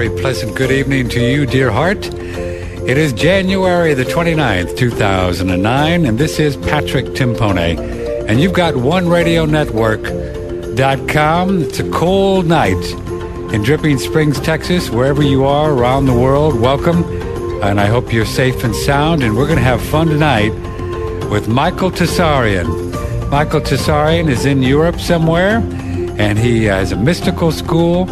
very pleasant good evening to you, dear heart. It is January the 29th, 2009, and this is Patrick Timpone. And you've got OneRadioNetwork.com. It's a cold night in Dripping Springs, Texas. Wherever you are around the world, welcome. And I hope you're safe and sound. And we're going to have fun tonight with Michael Tsarion. Michael Tsarion is in Europe somewhere, and he has a mystical school.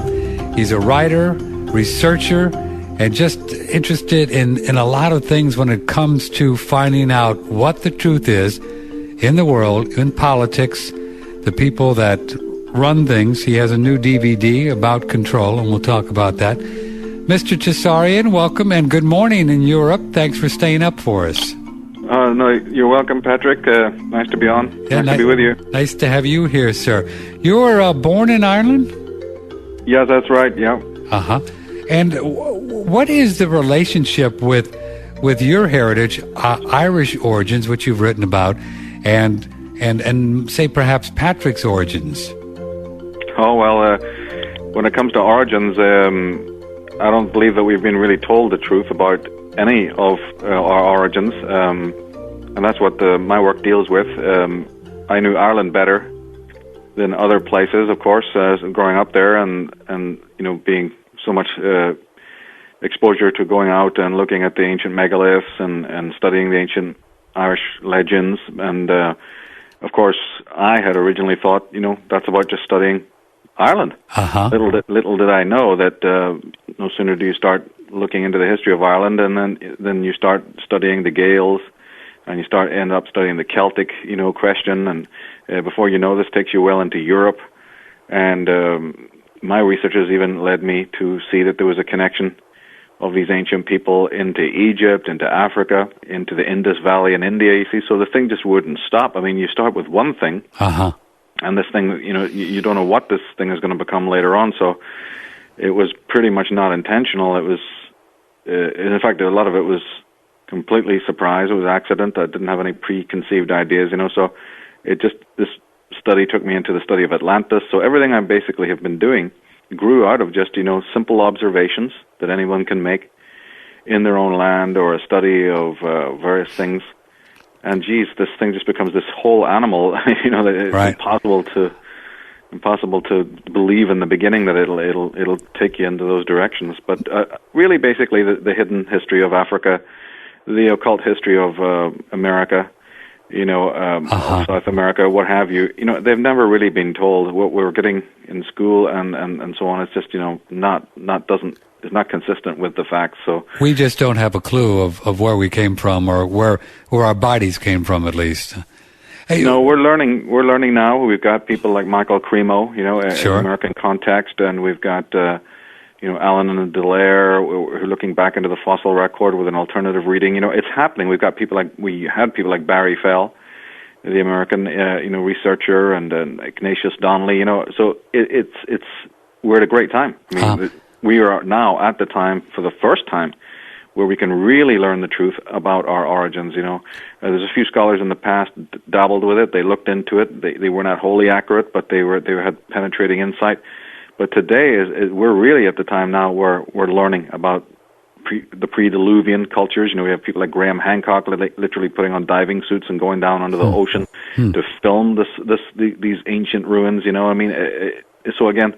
He's a writer, researcher, and just interested in a lot of things when it comes to finding out what the truth is in the world, in politics, the people that run things. He has a new DVD about control, and we'll talk about that. Mr. Tsarion, welcome, and good morning in Europe. Thanks for staying up for us. No, you're welcome, Patrick. Nice to be on. Yeah, nice to be with you. Nice to have you here, sir. You were born in Ireland? Yeah, that's right, yeah. Uh-huh. And what is the relationship with your heritage, Irish origins, which you've written about, and say perhaps Patrick's origins? Oh, well, when it comes to origins, I don't believe that we've been really told the truth about any of our origins, and that's what my work deals with. I knew Ireland better than other places, of course, growing up there, and being so much exposure to going out and looking at the ancient megaliths and studying the ancient Irish legends. And of course, I had originally thought, that's about just studying Ireland. Uh-huh. Little did I know that no sooner do you start looking into the history of Ireland, and then you start studying the Gaels, and you end up studying the Celtic, question, and before you know, this takes you well into Europe. And my researchers even led me to see that there was a connection of these ancient people into Egypt, into Africa, into the Indus Valley in India, you see. So the thing just wouldn't stop. I mean, you start with one thing, and this thing, you don't know what this thing is going to become later on. So it was pretty much not intentional. It was, in fact, a lot of it was completely surprise. It was accident. I didn't have any preconceived ideas, So this study took me into the study of Atlantis. So everything I basically have been doing grew out of just, simple observations that anyone can make in their own land, or a study of various things. And geez, this thing just becomes this whole animal, that it's right. impossible to believe in the beginning that it'll take you into those directions. But really, basically, the hidden history of Africa, the occult history of America, of South America, what have you. They've never really been told. What we're getting in school and so on, it's just it's not consistent with the facts. So we just don't have a clue of where we came from, or where our bodies came from, at least. Hey, no, we're learning now. We've got people like Michael Cremo, sure. American Context, and we've got Alan and Dallaire, who are looking back into the fossil record with an alternative reading. It's happening. We had people like Barry Fell, the American researcher, and Ignatius Donnelly. So we're at a great time. I mean, we are now at the time, for the first time, where we can really learn the truth about our origins. There's a few scholars in the past dabbled with it. They looked into it. They were not wholly accurate, but they had penetrating insight. But today we're really at the time now where we're learning about the pre-Diluvian cultures. We have people like Graham Hancock literally putting on diving suits and going down under the ocean to film these ancient ruins. So again,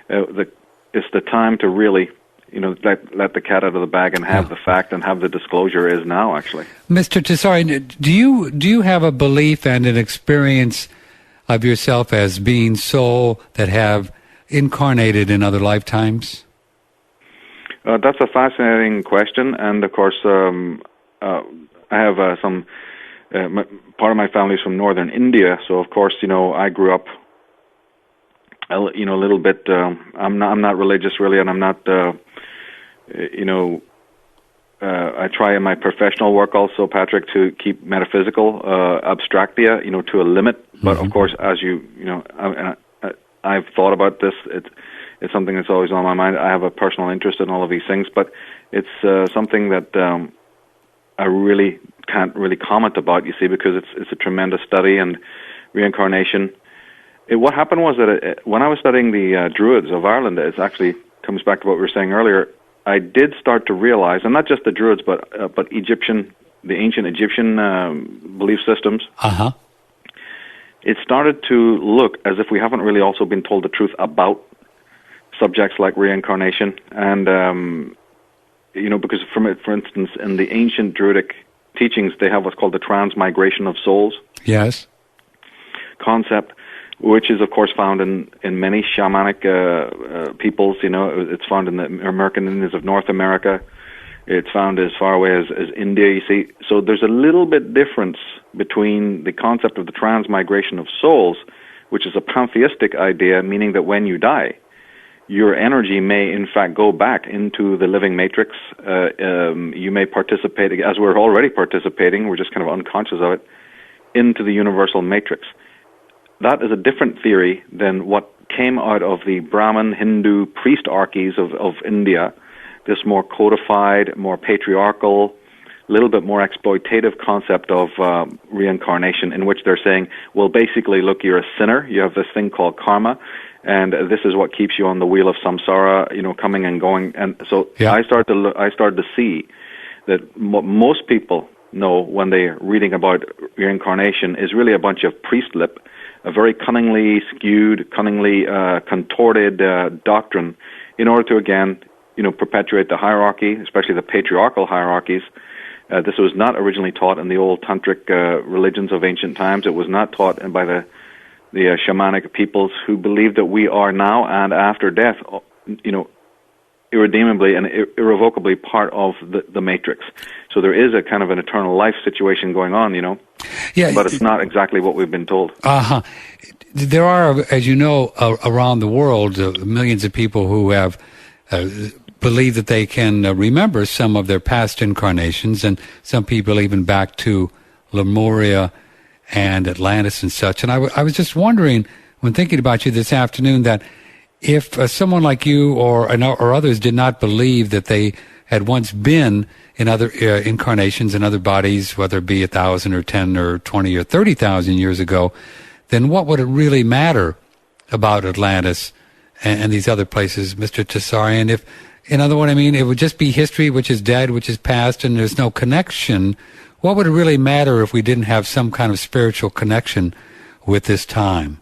it's the time to really, let the cat out of the bag and have the fact and have the disclosure is now, actually. Mr. Tsarion, do you have a belief and an experience of yourself as being soul that have incarnated in other lifetimes? That's a fascinating question, and of course, I have some. Part of my family is from northern India, so of course, I grew up. A little bit. I'm not religious really, and I'm not. I try in my professional work also, Patrick, to keep metaphysical abstractia, to a limit. But of course, as I've thought about this. It's something that's always on my mind. I have a personal interest in all of these things, but it's something that I really can't really comment about, you see, because it's a tremendous study, and reincarnation. What happened was that when I was studying the Druids of Ireland, it actually comes back to what we were saying earlier. I did start to realize, and not just the Druids, but the ancient Egyptian belief systems. Uh-huh. It started to look as if we haven't really also been told the truth about subjects like reincarnation, and because for instance, in the ancient Druidic teachings, they have what's called the transmigration of souls. Yes. Concept, which is of course found in many shamanic peoples. It's found in the American Indians of North America. It's found as far away as India, you see. So there's a little bit difference between the concept of the transmigration of souls, which is a pantheistic idea, meaning that when you die, your energy may in fact go back into the living matrix. You may participate, as we're already participating, we're just kind of unconscious of it, into the universal matrix. That is a different theory than what came out of the Brahmin Hindu priestarchies of India, this more codified, more patriarchal, a little bit more exploitative concept of reincarnation, in which they're saying, well, basically, look, you're a sinner, you have this thing called karma, and this is what keeps you on the wheel of samsara, coming and going. And so I started to see that what most people know when they're reading about reincarnation is really a bunch of priest lip, a very cunningly skewed, cunningly contorted doctrine, in order to, again, perpetuate the hierarchy, especially the patriarchal hierarchies. This was not originally taught in the old tantric religions of ancient times. It was not taught by the shamanic peoples who believed that we are now and after death, irredeemably and irrevocably part of the matrix. So there is a kind of an eternal life situation going on, Yeah, but it's not exactly what we've been told. Uh-huh. There are, as you know, around the world, millions of people who have believe that they can remember some of their past incarnations, and some people even back to Lemuria and Atlantis and such. And I was just wondering, when thinking about you this afternoon, that if someone like you or others did not believe that they had once been in other incarnations in other bodies, whether it be 1,000 or 10 or 20 or 30,000 years ago, then what would it really matter about Atlantis and these other places, Mr. Tsarion? If, in other words, it would just be history, which is dead, which is past, and there's no connection. What would it really matter if we didn't have some kind of spiritual connection with this time?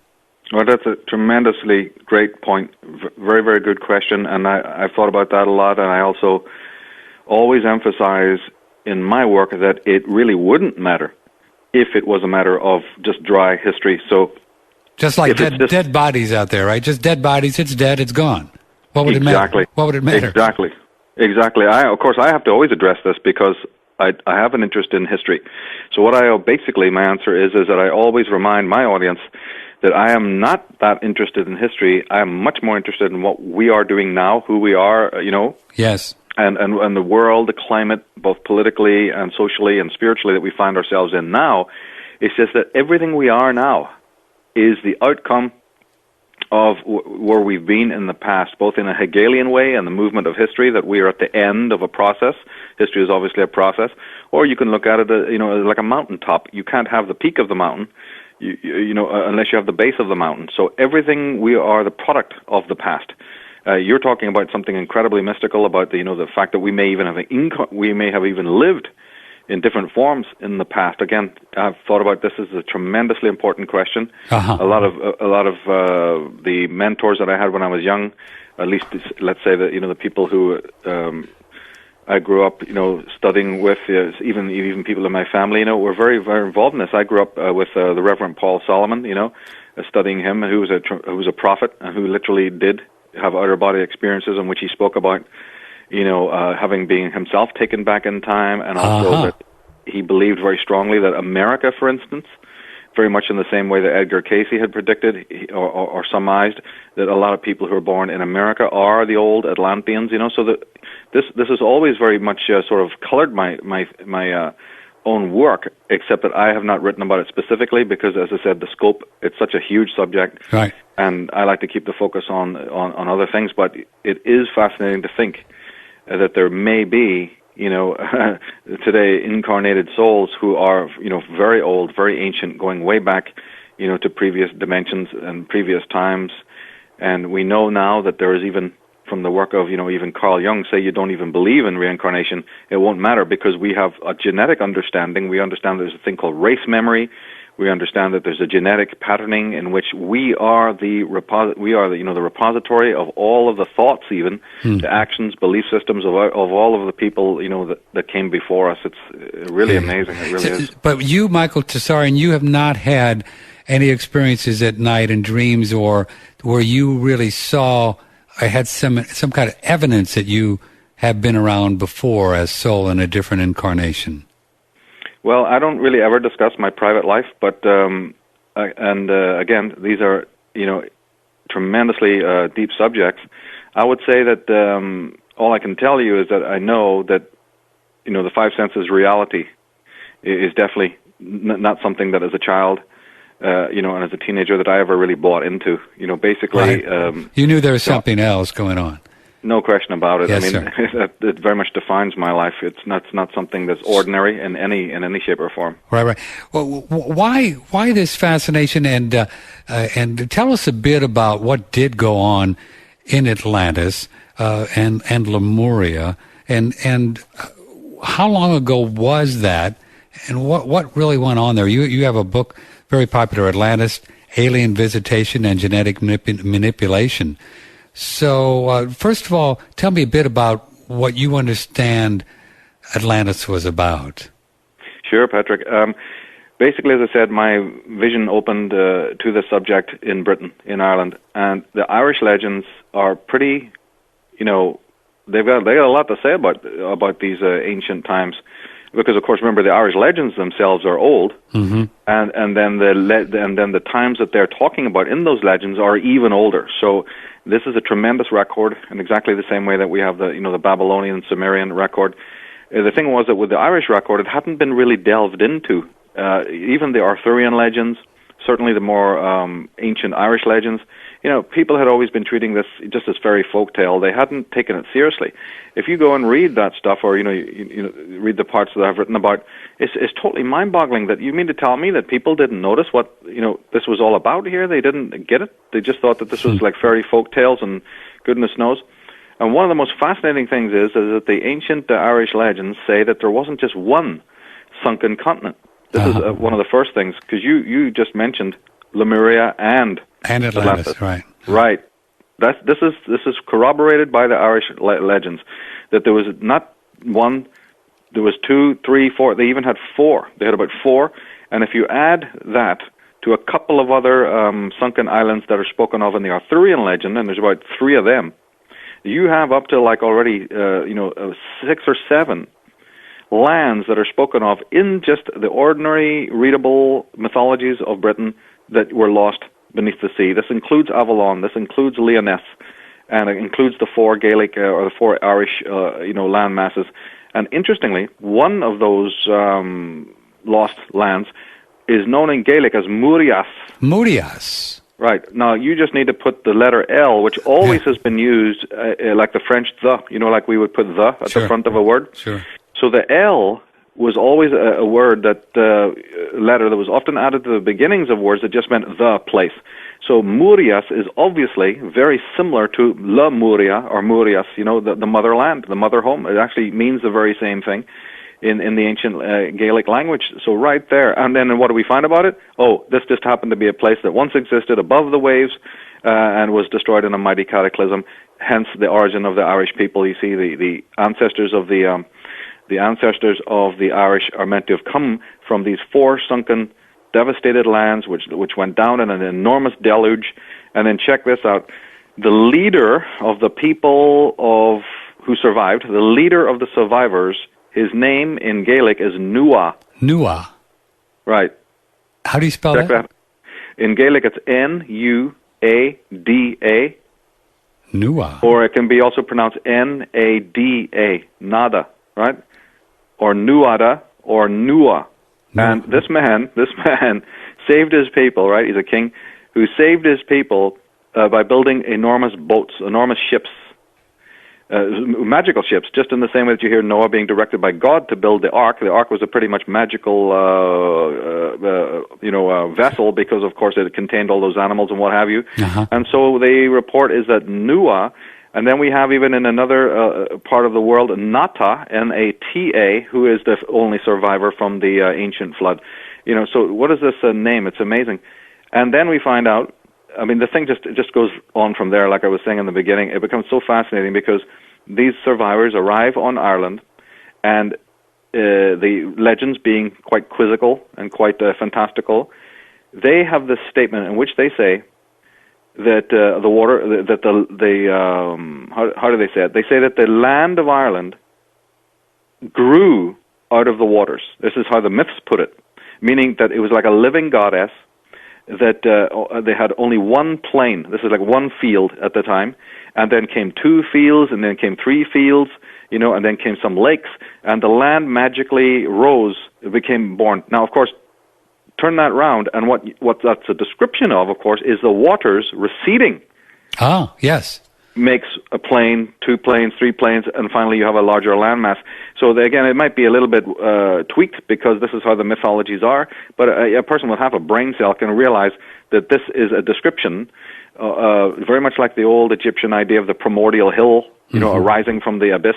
Well, that's a tremendously great point. Very, very good question, and I've thought about that a lot, and I also always emphasize in my work that it really wouldn't matter if it was a matter of just dry history. So, just like dead bodies out there, right? Just dead bodies, it's dead, it's gone. What would it matter? What would it matter? Exactly. Of course, I have to always address this because I have an interest in history. So what my answer is that I always remind my audience that I am not that interested in history. I am much more interested in what we are doing now, who we are, Yes. And the world, the climate, both politically and socially and spiritually that we find ourselves in now. It's just that everything we are now is the outcome of where we've been in the past, both in a Hegelian way and the movement of history, that we are at the end of a process. History is obviously a process. Or you can look at it, like a mountaintop. You can't have the peak of the mountain, unless you have the base of the mountain. So everything, we are the product of the past. You're talking about something incredibly mystical about the fact that we may even have even lived in different forms in the past. Again, I've thought about this as a tremendously important question. Uh-huh. A lot of the mentors that I had when I was young, at least let's say that the people who I grew up studying with, even people in my family, were very, very involved in this. I grew up with the Reverend Paul Solomon, studying him, who was a prophet and who literally did have outer body experiences in which he spoke about having been himself taken back in time, and also that he believed very strongly that America, for instance, very much in the same way that Edgar Cayce had predicted or surmised, that a lot of people who are born in America are the old Atlanteans, so that this has always very much sort of colored my own work, except that I have not written about it specifically because, as I said, the scope, it's such a huge subject, right? And I like to keep the focus on other things, but it is fascinating to think that there may be, today incarnated souls who are, very old, very ancient, going way back, to previous dimensions and previous times. And we know now that there is even from the work of, even Carl Jung, say you don't even believe in reincarnation, it won't matter, because we have a genetic understanding. We understand there's a thing called race memory. We understand that there's a genetic patterning in which we are the repository of all of the thoughts, even the actions, belief systems of all of the people that came before us. It's really amazing. It really is. But you, Michael Tsarion, you have not had any experiences at night and dreams, or where you really saw, I had some kind of evidence that you have been around before as soul in a different incarnation. Well, I don't really ever discuss my private life, but again, these are tremendously deep subjects. I would say that all I can tell you is that I know that the five senses reality is definitely not something that as a child, and as a teenager that I ever really bought into. Basically, right. You knew there was something else going on. No question about it. Yes, I mean, it very much defines my life. It's not something that's ordinary in any shape or form. Right. Well, why this fascination, and tell us a bit about what did go on in Atlantis and Lemuria, and how long ago was that, and what really went on there? You have a book very popular, Atlantis, Alien Visitation and Genetic Manipulation. So, first of all, tell me a bit about what you understand Atlantis was about. Sure, Patrick. Basically, as I said, my vision opened to the subject in Britain, in Ireland, and the Irish legends are pretty, they've got a lot to say about these ancient times. Because, of course, remember, the Irish legends themselves are old, and then the times that they're talking about in those legends are even older. So this is a tremendous record, in exactly the same way that we have the Babylonian Sumerian record. The thing was that with the Irish record, it hadn't been really delved into. Even the Arthurian legends, certainly the more ancient Irish legends, people had always been treating this just as fairy folk tale. They hadn't taken it seriously. If you go and read that stuff, or you read the parts that I've written about, it's totally mind-boggling. That you mean to tell me that people didn't notice what this was all about here? They didn't get it. They just thought that this was like fairy folk tales, and goodness knows. And one of the most fascinating things is that the ancient Irish legends say that there wasn't just one sunken continent. This is one of the first things, because you just mentioned Lemuria and Atlantis, right? Right. This is corroborated by the Irish legends, that there was not one, there was 2, 3, 4. They even had 4. They had about 4, and if you add that to a couple of other sunken islands that are spoken of in the Arthurian legend, and there's about 3 of them, you have up to like already 6 or 7 lands that are spoken of in just the ordinary readable mythologies of Britain that were lost beneath the sea. This includes Avalon, this includes Lyonesse, and it includes the 4 Gaelic or the 4 Irish land masses. And interestingly, one of those lost lands is known in Gaelic as Murias. Murias. Right. Now, you just need to put the letter L, which always has been used like the French the, like we would put the at the front of a word. Sure. So the L was always a word letter that was often added to the beginnings of words that just meant the place. So Murias is obviously very similar to Lemuria, or Murias, the motherland, the mother home. It actually means the very same thing in the ancient Gaelic language. So right there. And then what do we find about it? Oh, this just happened to be a place that once existed above the waves and was destroyed in a mighty cataclysm, hence the origin of the Irish people. You see, the ancestors of the ancestors of the Irish are meant to have come from these 4 sunken, devastated lands, which went down in an enormous deluge. And then check this out: the leader of the people who survived, the leader of the survivors, his name in Gaelic is Nua. Nua. Right. How do you spell that? In Gaelic, it's Nuada. Nua. Or it can be also pronounced Nada. Nada. Right? Or Nuada, or Nua. And this man saved his people, right? He's a king who saved his people by building enormous boats, enormous ships, magical ships, just in the same way that you hear Noah being directed by God to build the ark. The ark was a pretty much magical, vessel, because, of course, it contained all those animals and what have you. Uh-huh. And so the report is that Noah And then we have even in another part of the world, Nata, N-A-T-A, who is the only survivor from the ancient flood. So what is this name? It's amazing. And then we find out, I mean, the thing just goes on from there, like I was saying in the beginning. It becomes so fascinating because these survivors arrive on Ireland, and the legends being quite quizzical and quite fantastical, they have this statement in which they say that the water, that how do they say it? They say that the land of Ireland grew out of the waters. This is how the myths put it, meaning that it was like a living goddess, that they had only one plain. This is like one field at the time, and then came 2 fields, and then came 3 fields, and then came some lakes, and the land magically rose, it became born. Now, of course, turn that round, and what that's a description of course, is the waters receding. Ah, yes. Makes a plain, 2 plains, 3 plains, and finally you have a larger landmass. So again, it might be a little bit tweaked because this is how the mythologies are, but a person with half a brain cell can realize that this is a description, very much like the old Egyptian idea of the primordial hill, arising from the abyss.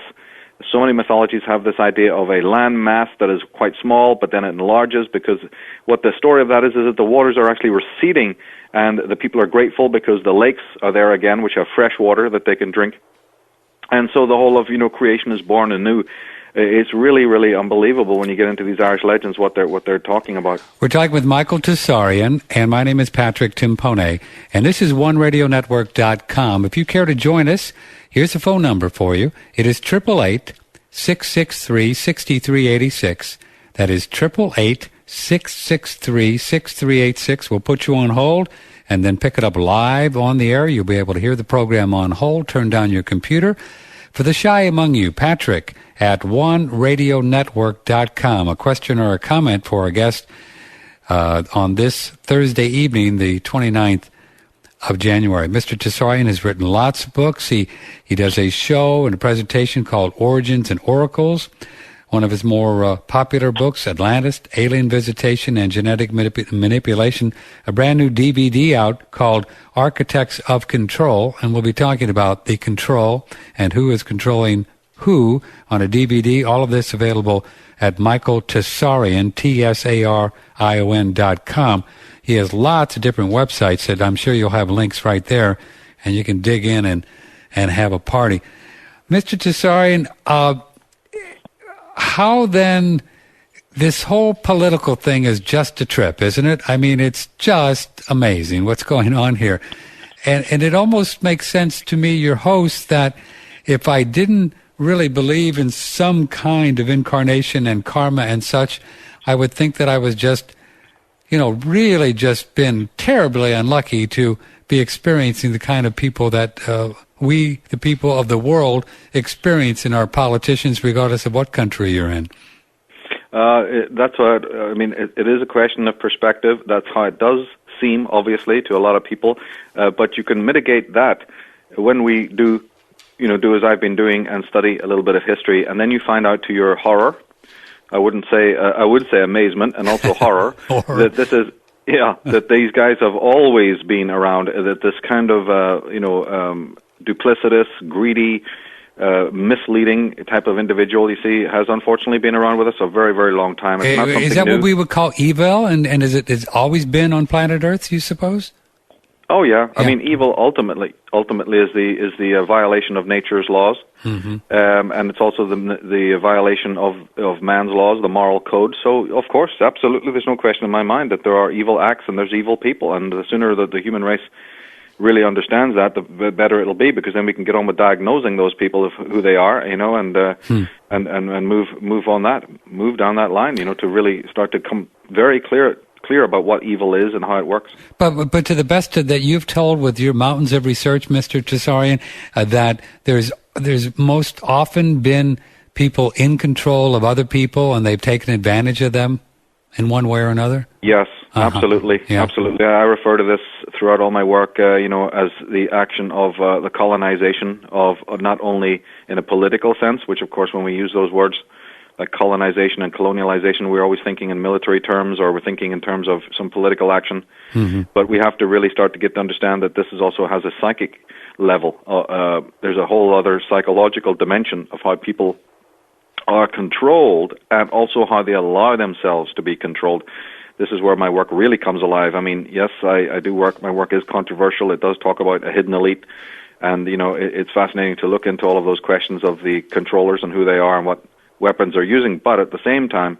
So many mythologies have this idea of a land mass that is quite small, but then it enlarges, because what the story of that is that the waters are actually receding, and the people are grateful because the lakes are there again, which have fresh water that they can drink. And so the whole of, creation is born anew. It's really, really unbelievable when you get into these Irish legends, what they're talking about. We're talking with Michael Tsarion, and my name is Patrick Timpone, and this is OneRadioNetwork.com. If you care to join us, here's the phone number for you. It is 888-663-6386. That is 888-663-6386. We'll put you on hold and then pick it up live on the air. You'll be able to hear the program on hold. Turn down your computer. For the shy among you, Patrick at OneRadioNetwork.com. A question or a comment for our guest on this Thursday evening, the 29th of January. Mr. Tsarion has written lots of books. He does a show and a presentation called Origins and Oracles. One of his more popular books, Atlantis, Alien Visitation and Genetic Manipulation. A brand new DVD out called Architects of Control, and we'll be talking about the control and who is controlling who on a DVD. All of this available at Michael Tsarion, TSARION.com. He has lots of different websites that I'm sure you'll have links right there, and you can dig in and have a party. Mr. Tsarion, how then this whole political thing is just a trip, isn't it? I mean, it's just amazing what's going on here. And it almost makes sense to me, your host, that if I didn't really believe in some kind of incarnation and karma and such, I would think that I was just, really just been terribly unlucky to be experiencing the kind of people that we, the people of the world, experience in our politicians, regardless of what country you're in. That's what I mean. It is a question of perspective. That's how it does seem, obviously, to a lot of people. But you can mitigate that when we do as I've been doing and study a little bit of history, and then you find out to your horror. I would say amazement and also horror. That this is. Yeah, that these guys have always been around, that this kind of, duplicitous, greedy, misleading type of individual, you see, has unfortunately been around with us a very, very long time. It's not something is that new. what we would call evil? And it's always been on planet Earth, you suppose? Oh, yeah. I mean, evil ultimately is the violation of nature's laws, and it's also the violation of man's laws, the moral code. So, of course, absolutely, there's no question in my mind that there are evil acts and there's evil people, and the sooner that the human race really understands that, the better it'll be, because then we can get on with diagnosing those people of who they are, and move down that line, to really start to come very clear about what evil is and how it works. But to the best that you've told with your mountains of research, Mr. Tsarion, that there's most often been people in control of other people and they've taken advantage of them in one way or another? Yes, absolutely. Yeah. Absolutely. I refer to this throughout all my work, as the action of the colonization of not only in a political sense, which of course when we use those words, like colonization and colonialization, we're always thinking in military terms, or we're thinking in terms of some political action. But we have to really start to get to understand that this is also has a psychic level. There's a whole other psychological dimension of how people are controlled and also how they allow themselves to be controlled. This is where my work really comes alive. I mean, yes, I do work. My work is controversial. It does talk about a hidden elite. And, it's fascinating to look into all of those questions of the controllers and who they are and what weapons they're using. But at the same time,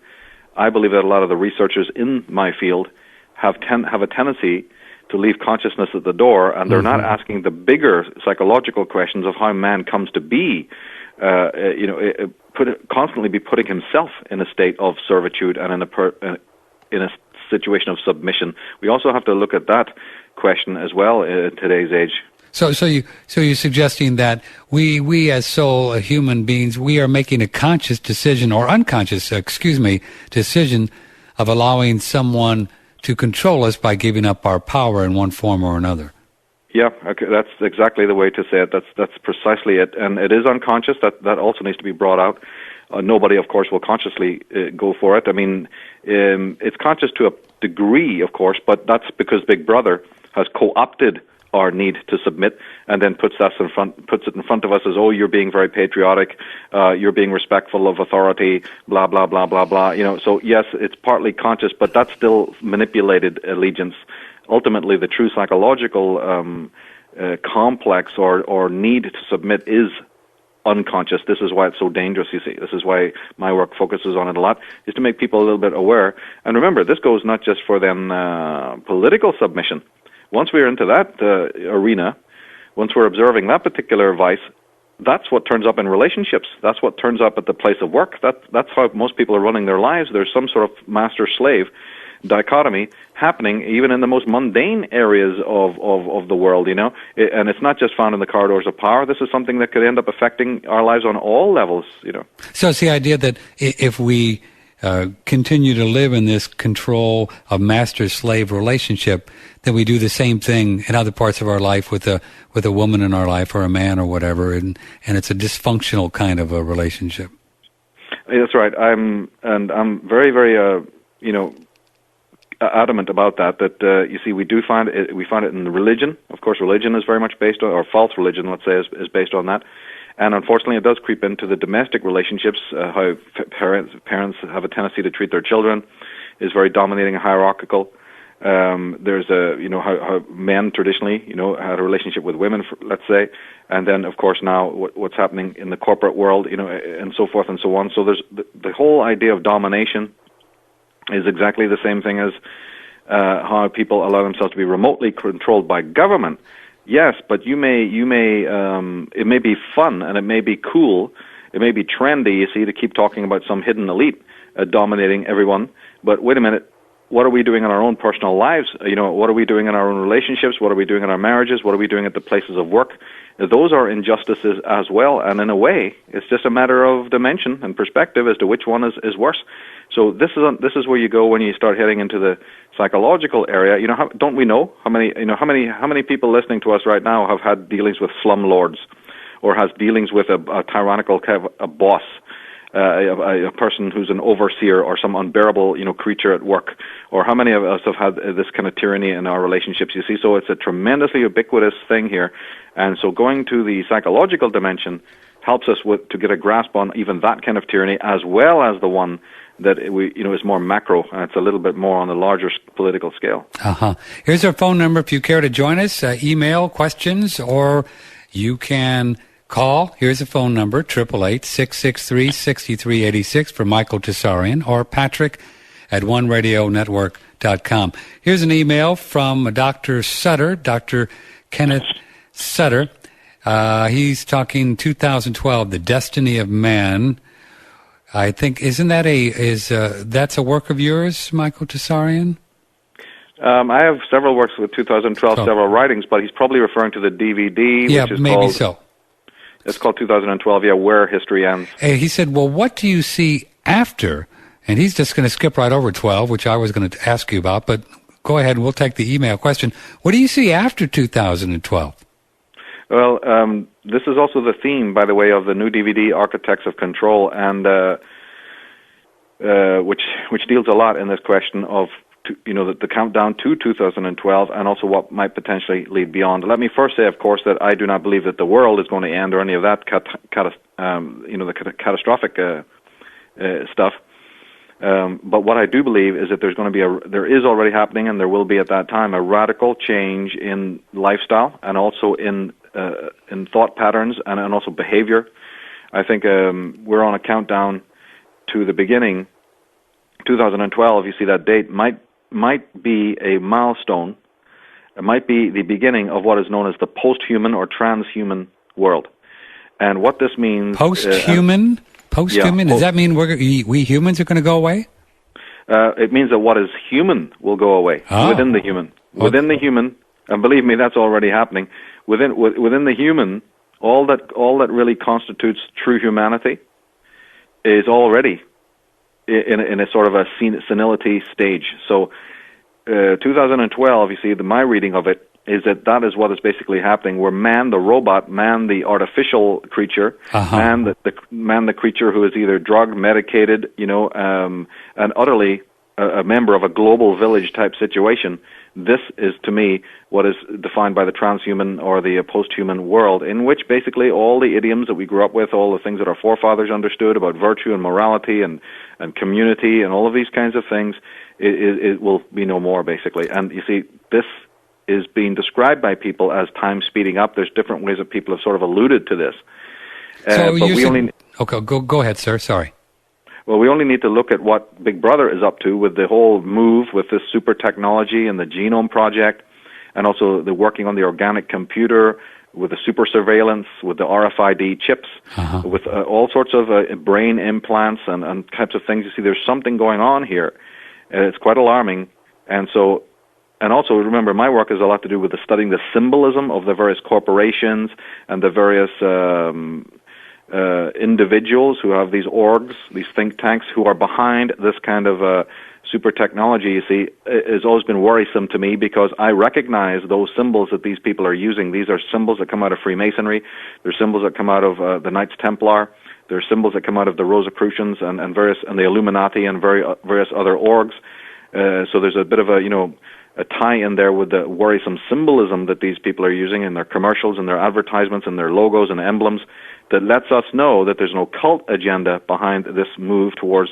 I believe that a lot of the researchers in my field have a tendency to leave consciousness at the door, and they're not asking the bigger psychological questions of how man comes to be, constantly be putting himself in a state of servitude and in a situation of submission. We also have to look at that question as well in today's age. So you're suggesting that we as human beings, we are making a conscious decision or unconscious, decision of allowing someone to control us by giving up our power in one form or another. Yeah, okay, that's exactly the way to say it. That's precisely it, and it is unconscious. That also needs to be brought out. Nobody, of course, will consciously go for it. I mean, it's conscious to a degree, of course, but that's because Big Brother has co-opted our need to submit, and then puts it in front of us as, oh, you're being very patriotic, you're being respectful of authority, blah blah blah blah blah. So yes, it's partly conscious, but that's still manipulated allegiance. Ultimately, the true psychological complex or need to submit is unconscious. This is why it's so dangerous, you see. This is why my work focuses on it a lot, is to make people a little bit aware. And remember, this goes not just for them political submission. Once we're into that arena, once we're observing that particular vice, that's what turns up in relationships. That's what turns up at the place of work. That's how most people are running their lives. There's some sort of master-slave dichotomy happening even in the most mundane areas of the world, and it's not just found in the corridors of power. This is something that could end up affecting our lives on all levels, So it's the idea that if we continue to live in this control of master-slave relationship, then we do the same thing in other parts of our life with a woman in our life or a man or whatever, and it's a dysfunctional kind of a relationship. That's right. I'm very, very, adamant about that. You see, we find it in the religion. Of course, religion is very much based on, or false religion, let's say, is based on that. And unfortunately, it does creep into the domestic relationships. How parents have a tendency to treat their children is very dominating and hierarchical. There's how men traditionally, had a relationship with women, let's say, and then of course now what's happening in the corporate world, and so forth and so on. So there's the whole idea of domination is exactly the same thing as how people allow themselves to be remotely controlled by government. Yes, but you may, it may be fun and it may be cool, it may be trendy, you see, to keep talking about some hidden elite dominating everyone. But wait a minute, what are we doing in our own personal lives? What are we doing in our own relationships? What are we doing in our marriages? What are we doing at the places of work? Those are injustices as well, and in a way, it's just a matter of dimension and perspective as to which one is worse. So this is where you go when you start heading into the psychological area. Don't we know how many people listening to us right now have had dealings with slumlords, or has dealings with a tyrannical a boss, a person who's an overseer or some unbearable creature at work, or how many of us have had this kind of tyranny in our relationships? You see, so it's a tremendously ubiquitous thing here, and so going to the psychological dimension helps us to get a grasp on even that kind of tyranny, as well as the one that is more macro, and it's a little bit more on the larger political scale. Here's our phone number if you care to join us. Email questions, or you can call. Here's a phone number, 888-663-6386 for Michael Tsarion, or Patrick at OneRadioNetwork.com. Here's an email from Dr. Sutter, Dr. Kenneth Sutter. He's talking 2012, The Destiny of Man. I think, isn't that that's a work of yours, Michael Tsarion? I have several works with 2012, several writings, but he's probably referring to the DVD, yeah, which is maybe so. It's called 2012, Where History Ends. He said, well, what do you see after? And he's just going to skip right over 12, which I was going to ask you about, but go ahead and we'll take the email question. What do you see after 2012? Well, this is also the theme, by the way, of the new DVD, Architects of Control, and which deals a lot in this question of the countdown to 2012, and also what might potentially lead beyond. Let me first say, of course, that I do not believe that the world is going to end or any of that the catastrophic stuff. But what I do believe is that there's going to be there is already happening, and there will be at that time, a radical change in lifestyle and also in thought patterns and also behavior. I think we're on a countdown to the beginning. 2012, you see that date, might be a milestone. It might be the beginning of what is known as the post-human or transhuman world. And what this means... Post-human? Post-human? Does that mean we humans are going to go away? It means that what is human will go away within the human. Within the human, and believe me, that's already happening. Within the human, all that really constitutes true humanity is already in a sort of a senility stage. So 2012, you see, my reading of it is that is what is basically happening, where man, the robot, man, the artificial creature, man, the creature who is either drugged, medicated, and utterly a member of a global village type situation. This is, to me, what is defined by the transhuman or the post-human world, in which basically all the idioms that we grew up with, all the things that our forefathers understood about virtue and morality and community and all of these kinds of things, it will be no more, basically. And you see, this is being described by people as time speeding up. There's different ways that people have sort of alluded to this. Okay, go ahead, sir. Sorry. Well, we only need to look at what Big Brother is up to with the whole move with this super technology and the genome project, and also the working on the organic computer, with the super surveillance, with the RFID chips, with all sorts of brain implants and types of things. You see, there's something going on here. It's quite alarming. And also remember, my work has a lot to do with studying the symbolism of the various corporations and the various individuals who have these orgs, these think tanks, who are behind this kind of super technology. You see, has always been worrisome to me, because I recognize those symbols that these people are using. These are symbols that come out of Freemasonry. They're symbols that come out of the Knights Templar. They're symbols that come out of the Rosicrucians and the Illuminati and various other orgs. So there's a bit of a tie in there with the worrisome symbolism that these people are using in their commercials and their advertisements and their logos and emblems, that lets us know that there's an occult agenda behind this move towards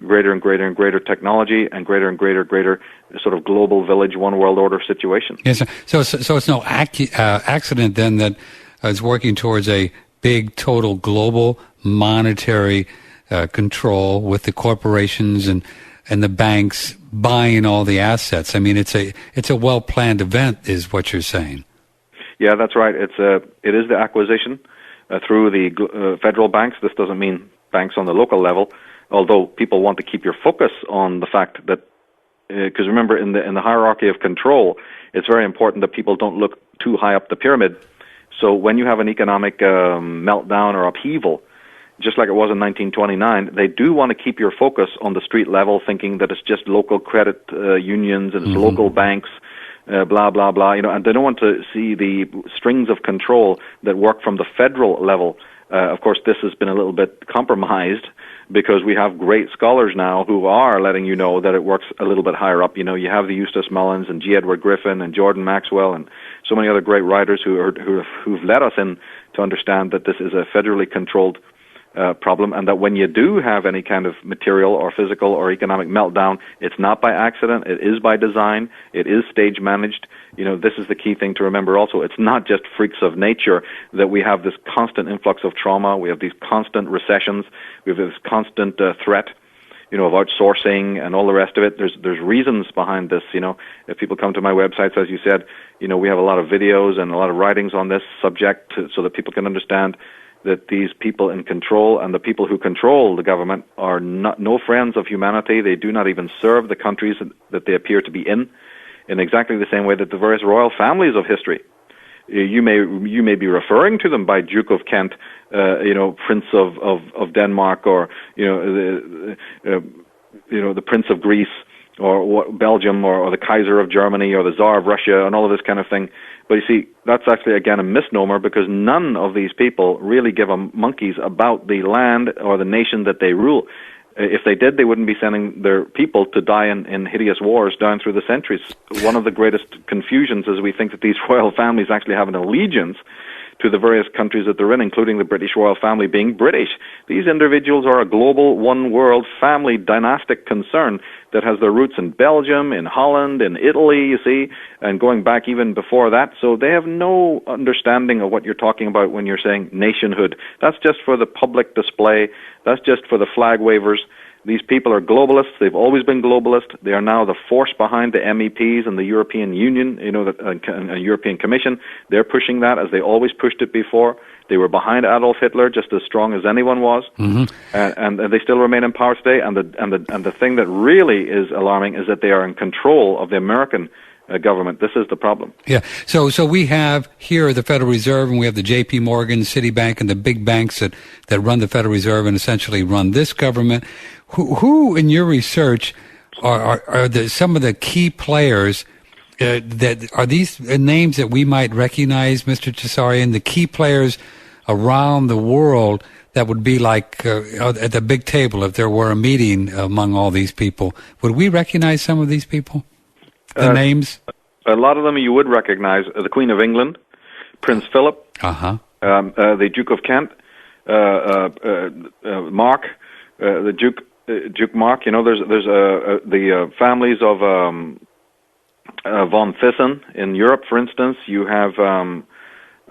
greater and greater and greater technology and greater sort of global village, one world order situation. Yes, so it's no accident then that it's working towards a big total global monetary control with the corporations and the banks buying all the assets. I mean, it's a well-planned event, is what you're saying. Yeah, that's right. It is the acquisition through the federal banks. This doesn't mean banks on the local level, although people want to keep your focus on the fact that, because remember, in the hierarchy of control, it's very important that people don't look too high up the pyramid. So when you have an economic meltdown or upheaval, just like it was in 1929, they do want to keep your focus on the street level, thinking that it's just local credit unions and it's local banks, blah, blah, blah, and they don't want to see the strings of control that work from the federal level. Of course, this has been a little bit compromised, because we have great scholars now who are letting you know that it works a little bit higher up. You have the Eustace Mullins and G. Edward Griffin and Jordan Maxwell and so many other great writers who've let us in to understand that this is a federally controlled problem, and that when you do have any kind of material or physical or economic meltdown, it's not by accident, it is by design, it is stage managed. This is the key thing to remember also. It's not just freaks of nature that we have this constant influx of trauma, we have these constant recessions, we have this constant threat, of outsourcing and all the rest of it. There's reasons behind this. If people come to my websites, as you said, we have a lot of videos and a lot of writings on this subject so that people can understand that these people in control and the people who control the government are no friends of humanity. They do not even serve the countries that they appear to be in exactly the same way that the various royal families of history. You may be referring to them by Duke of Kent, Prince of Denmark, or the Prince of Greece, or Belgium, or the Kaiser of Germany, or the Tsar of Russia, and all of this kind of thing. But you see, that's actually, again, a misnomer, because none of these people really give a monkey's about the land or the nation that they rule. If they did, they wouldn't be sending their people to die in hideous wars down through the centuries. One of the greatest confusions is we think that these royal families actually have an allegiance to the various countries that they're in, including the British royal family being British. These individuals are a global, one-world family dynastic concern that has their roots in Belgium, in Holland, in Italy, you see, and going back even before that. So they have no understanding of what you're talking about when you're saying nationhood. That's just for the public display. That's just for the flag wavers. These people are globalists. They've always been globalists. They are now the force behind the MEPs and the European Union, the European Commission. They're pushing that as they always pushed it before. They were behind Adolf Hitler just as strong as anyone was, and they still remain in power today. And the thing that really is alarming is that they are in control of the American government. This is the problem. Yeah. So we have here the Federal Reserve, and we have the J.P. Morgan, Citibank, and the big banks that run the Federal Reserve and essentially run this government. Who in your research are some of the key players that are these names that we might recognize, Mr. Tsarion, the key players around the world that would be like at the big table if there were a meeting among all these people? Would we recognize some of these people? The names? A lot of them you would recognize. The Queen of England, Prince Philip, the Duke of Kent, Mark, the Duke Mark. You know, there's the families of von Thyssen in Europe, for instance. You have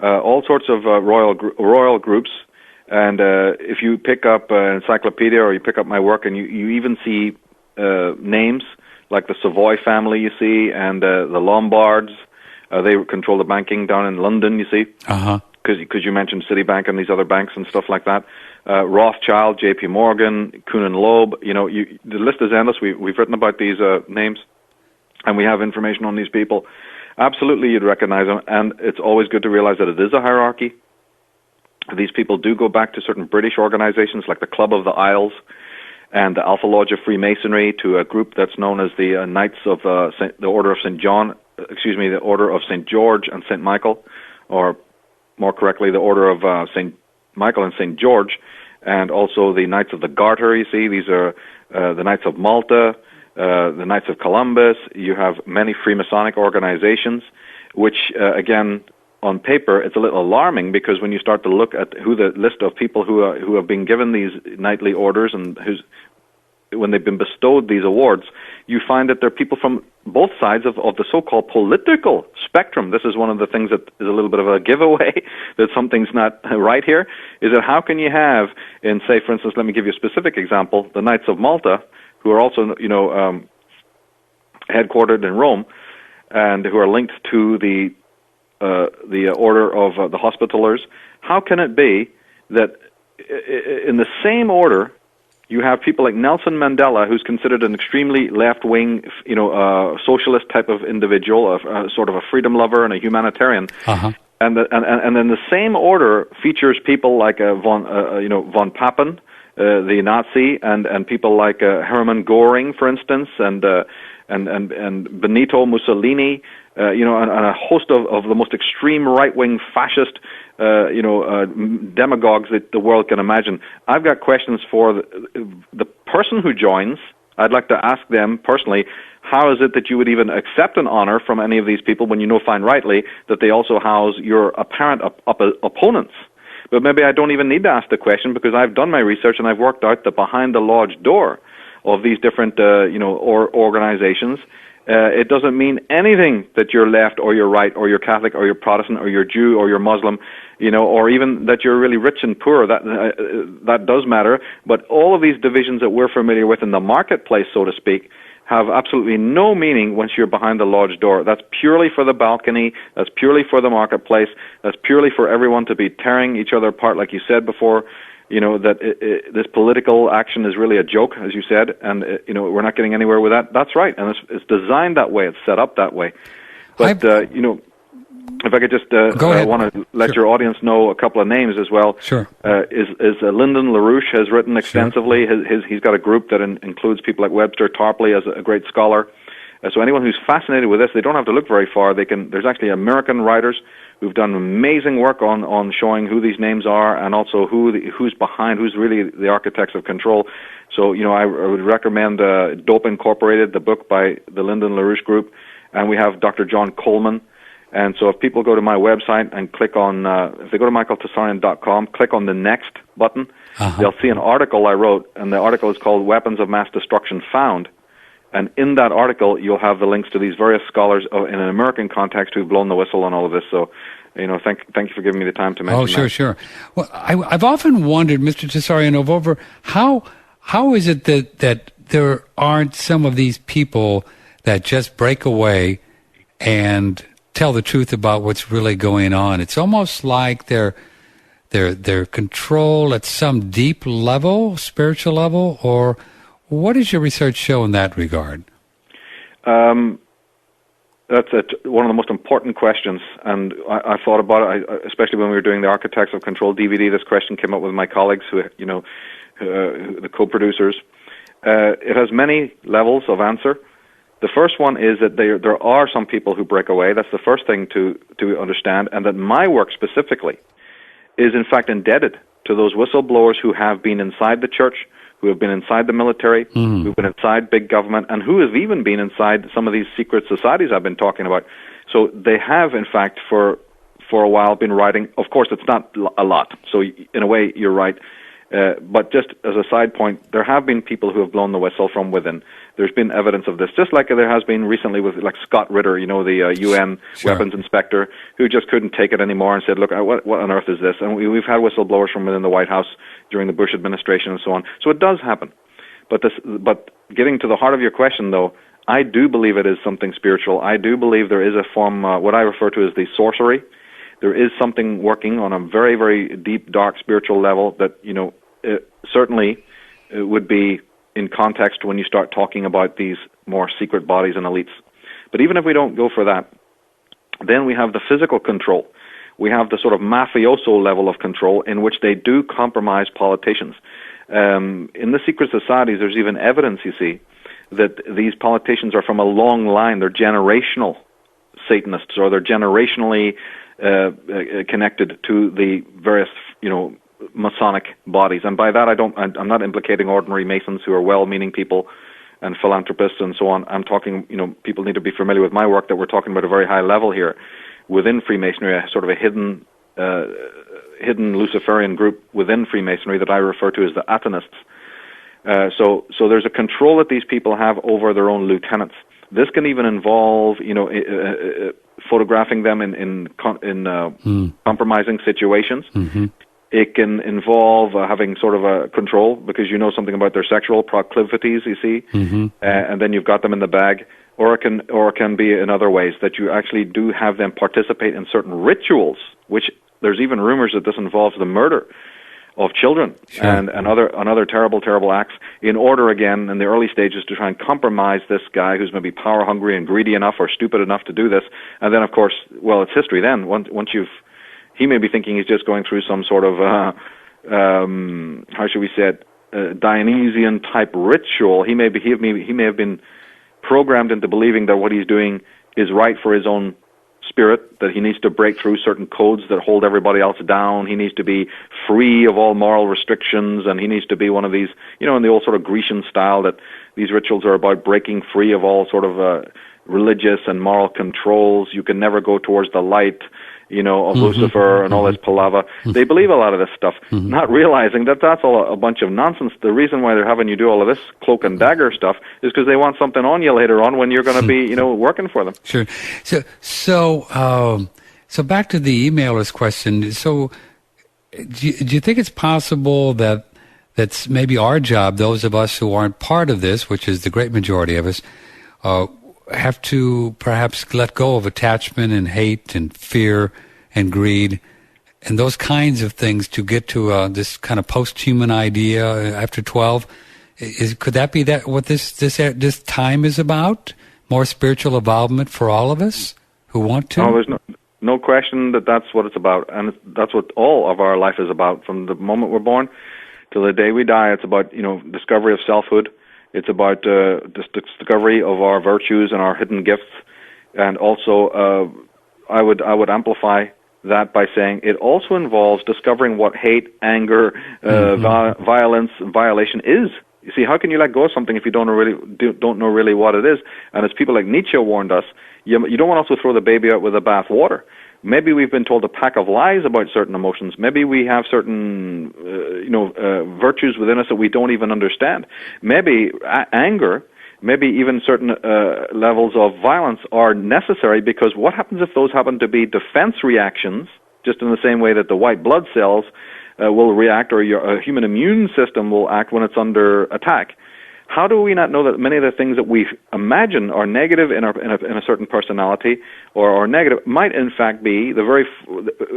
all sorts of royal groups. And if you pick up an encyclopedia or you pick up my work, and you even see names like the Savoy family, you see, and the Lombards. They control the banking down in London, you see, because you mentioned Citibank and these other banks and stuff like that. Rothschild, J.P. Morgan, Kuhn and Loeb. You know, the list is endless. We've written about these names, and we have information on these people. Absolutely, you'd recognize them, and it's always good to realize that it is a hierarchy. These people do go back to certain British organizations like the Club of the Isles and the Alpha Lodge of Freemasonry, to a group that's known as the Knights of the Order of the Order of St. George and St. Michael, or more correctly, the Order of St. Michael and St. George, and also the Knights of the Garter, you see. These are the Knights of Malta, the Knights of Columbus. You have many Freemasonic organizations, which, again, on paper, it's a little alarming, because when you start to look at who the list of people who have been given these knightly orders and when they've been bestowed these awards, you find that there are people from both sides of the so-called political spectrum. This is one of the things that is a little bit of a giveaway that something's not right here, is that how can you have, in, say, for instance, let me give you a specific example, the Knights of Malta, who are also, headquartered in Rome, and who are linked to the Order of the Hospitallers. How can it be that in the same order you have people like Nelson Mandela, who's considered an extremely left-wing, socialist type of individual, sort of a freedom lover and a humanitarian, and then the same order features people like von Papen, the Nazi, and people like Hermann Göring, for instance, and Benito Mussolini, and a host of the most extreme right-wing fascist, demagogues that the world can imagine. I've got questions for the person who joins. I'd like to ask them personally, how is it that you would even accept an honor from any of these people when you know fine rightly that they also house your apparent opponents? But maybe I don't even need to ask the question, because I've done my research and I've worked out that behind the lodge door of these different, organizations, it doesn't mean anything that you're left or you're right or you're Catholic or you're Protestant or you're Jew or you're Muslim, or even that you're really rich and poor. That does matter. But all of these divisions that we're familiar with in the marketplace, so to speak, have absolutely no meaning once you're behind the lodge door. That's purely for the balcony. That's purely for the marketplace. That's purely for everyone to be tearing each other apart, like you said before. That this political action is really a joke, as you said, and we're not getting anywhere with that. That's right, and it's designed that way. It's set up that way. But if I could just want to let your audience know a couple of names as well. Sure. Is Lyndon LaRouche has written extensively. Sure. He's got a group that includes people like Webster Tarpley as a great scholar. So anyone who's fascinated with this, they don't have to look very far. There's actually American writers who've done amazing work on showing who these names are and also who's behind, who's really the architects of control. So, I would recommend Dope Incorporated, the book by the Lyndon LaRouche Group, and we have Dr. John Coleman. And so if people go to my website and click on, if they go to michaeltsarion.com, click on the Next button, they'll see an article I wrote, and the article is called Weapons of Mass Destruction Found. And in that article, you'll have the links to these various scholars in an American context who've blown the whistle on all of this. So, thank you for giving me the time to mention that. Oh, sure. Well, I've often wondered, Mr. Tsarion, over how is it that there aren't some of these people that just break away and tell the truth about what's really going on? It's almost like they're controlled at some deep level, spiritual level, or what does your research show in that regard? That's one of the most important questions, and I thought about it, especially when we were doing the Architects of Control DVD. This question came up with my colleagues, the co-producers. It has many levels of answer. The first one is that there are some people who break away. That's the first thing to understand, and that my work specifically is in fact indebted to those whistleblowers who have been inside the church, who have been inside the military, who've been inside big government, and who have even been inside some of these secret societies I've been talking about. So they have, in fact, for a while been writing. Of course, it's not a lot, so in a way you're right. But just as a side point, there have been people who have blown the whistle from within. There's been evidence of this, just like there has been recently with Scott Ritter, the UN weapons inspector, who just couldn't take it anymore and said, look, what on earth is this? And we've had whistleblowers from within the White House during the Bush administration and so on. So it does happen. But getting to the heart of your question, though, I do believe it is something spiritual. I do believe there is a form, what I refer to as the sorcery. There is something working on a very, very deep, dark spiritual level that, certainly would be in context when you start talking about these more secret bodies and elites. But even if we don't go for that, then we have the physical control. We have the sort of mafioso level of control in which they do compromise politicians. In the secret societies, there's even evidence, you see, that these politicians are from a long line. They're generational Satanists, or they're generationally connected to the various, Masonic bodies. And by that, I'm not implicating ordinary Masons who are well-meaning people and philanthropists and so on. I'm talking, people need to be familiar with my work, that we're talking about a very high level here within Freemasonry, a sort of a hidden Luciferian group within Freemasonry that I refer to as the Atonists. So there's a control that these people have over their own lieutenants. This can even involve, photographing them in compromising situations. Mm-hmm. It can involve having sort of a control because you know something about their sexual proclivities, you see, and then you've got them in the bag. Or it can be in other ways that you actually do have them participate in certain rituals, which there's even rumors that this involves the murder of children and other terrible, terrible acts in order, again, in the early stages to try and compromise this guy who's maybe power hungry and greedy enough or stupid enough to do this. And then, of course, well, it's history then. He may be thinking he's just going through some sort of, how should we say it, Dionysian-type ritual. He may have been programmed into believing that what he's doing is right for his own spirit, that he needs to break through certain codes that hold everybody else down. He needs to be free of all moral restrictions, and he needs to be one of these, in the old sort of Grecian style, that these rituals are about breaking free of all sort of religious and moral controls. You can never go towards the light, of Lucifer and all this palaver. They believe a lot of this stuff, not realizing that that's all a bunch of nonsense. The reason why they're having you do all of this cloak and dagger stuff is because they want something on you later on when you're going to be, working for them. Sure. So back to the emailer's question. So do you think it's possible that that's maybe our job, those of us who aren't part of this, which is the great majority of us, have to perhaps let go of attachment and hate and fear and greed and those kinds of things to get to this kind of post-human idea after 12? Could that be what this time is about? More spiritual involvement for all of us who want to? No, there's no question that that's what it's about, and that's what all of our life is about. From the moment we're born till the day we die, it's about discovery of selfhood. It's about discovery of our virtues and our hidden gifts, and also I would amplify that by saying it also involves discovering what hate, anger, violence, violation is. You see, how can you let go of something if you don't know really what it is? And as people like Nietzsche warned us, you don't want to also throw the baby out with the bath water. Maybe we've been told a pack of lies about certain emotions. Maybe we have certain, virtues within us that we don't even understand. Maybe anger, maybe even certain levels of violence are necessary, because what happens if those happen to be defense reactions, just in the same way that the white blood cells will react, or your human immune system will act when it's under attack? How do we not know that many of the things that we imagine are negative in a certain personality or negative might in fact be the very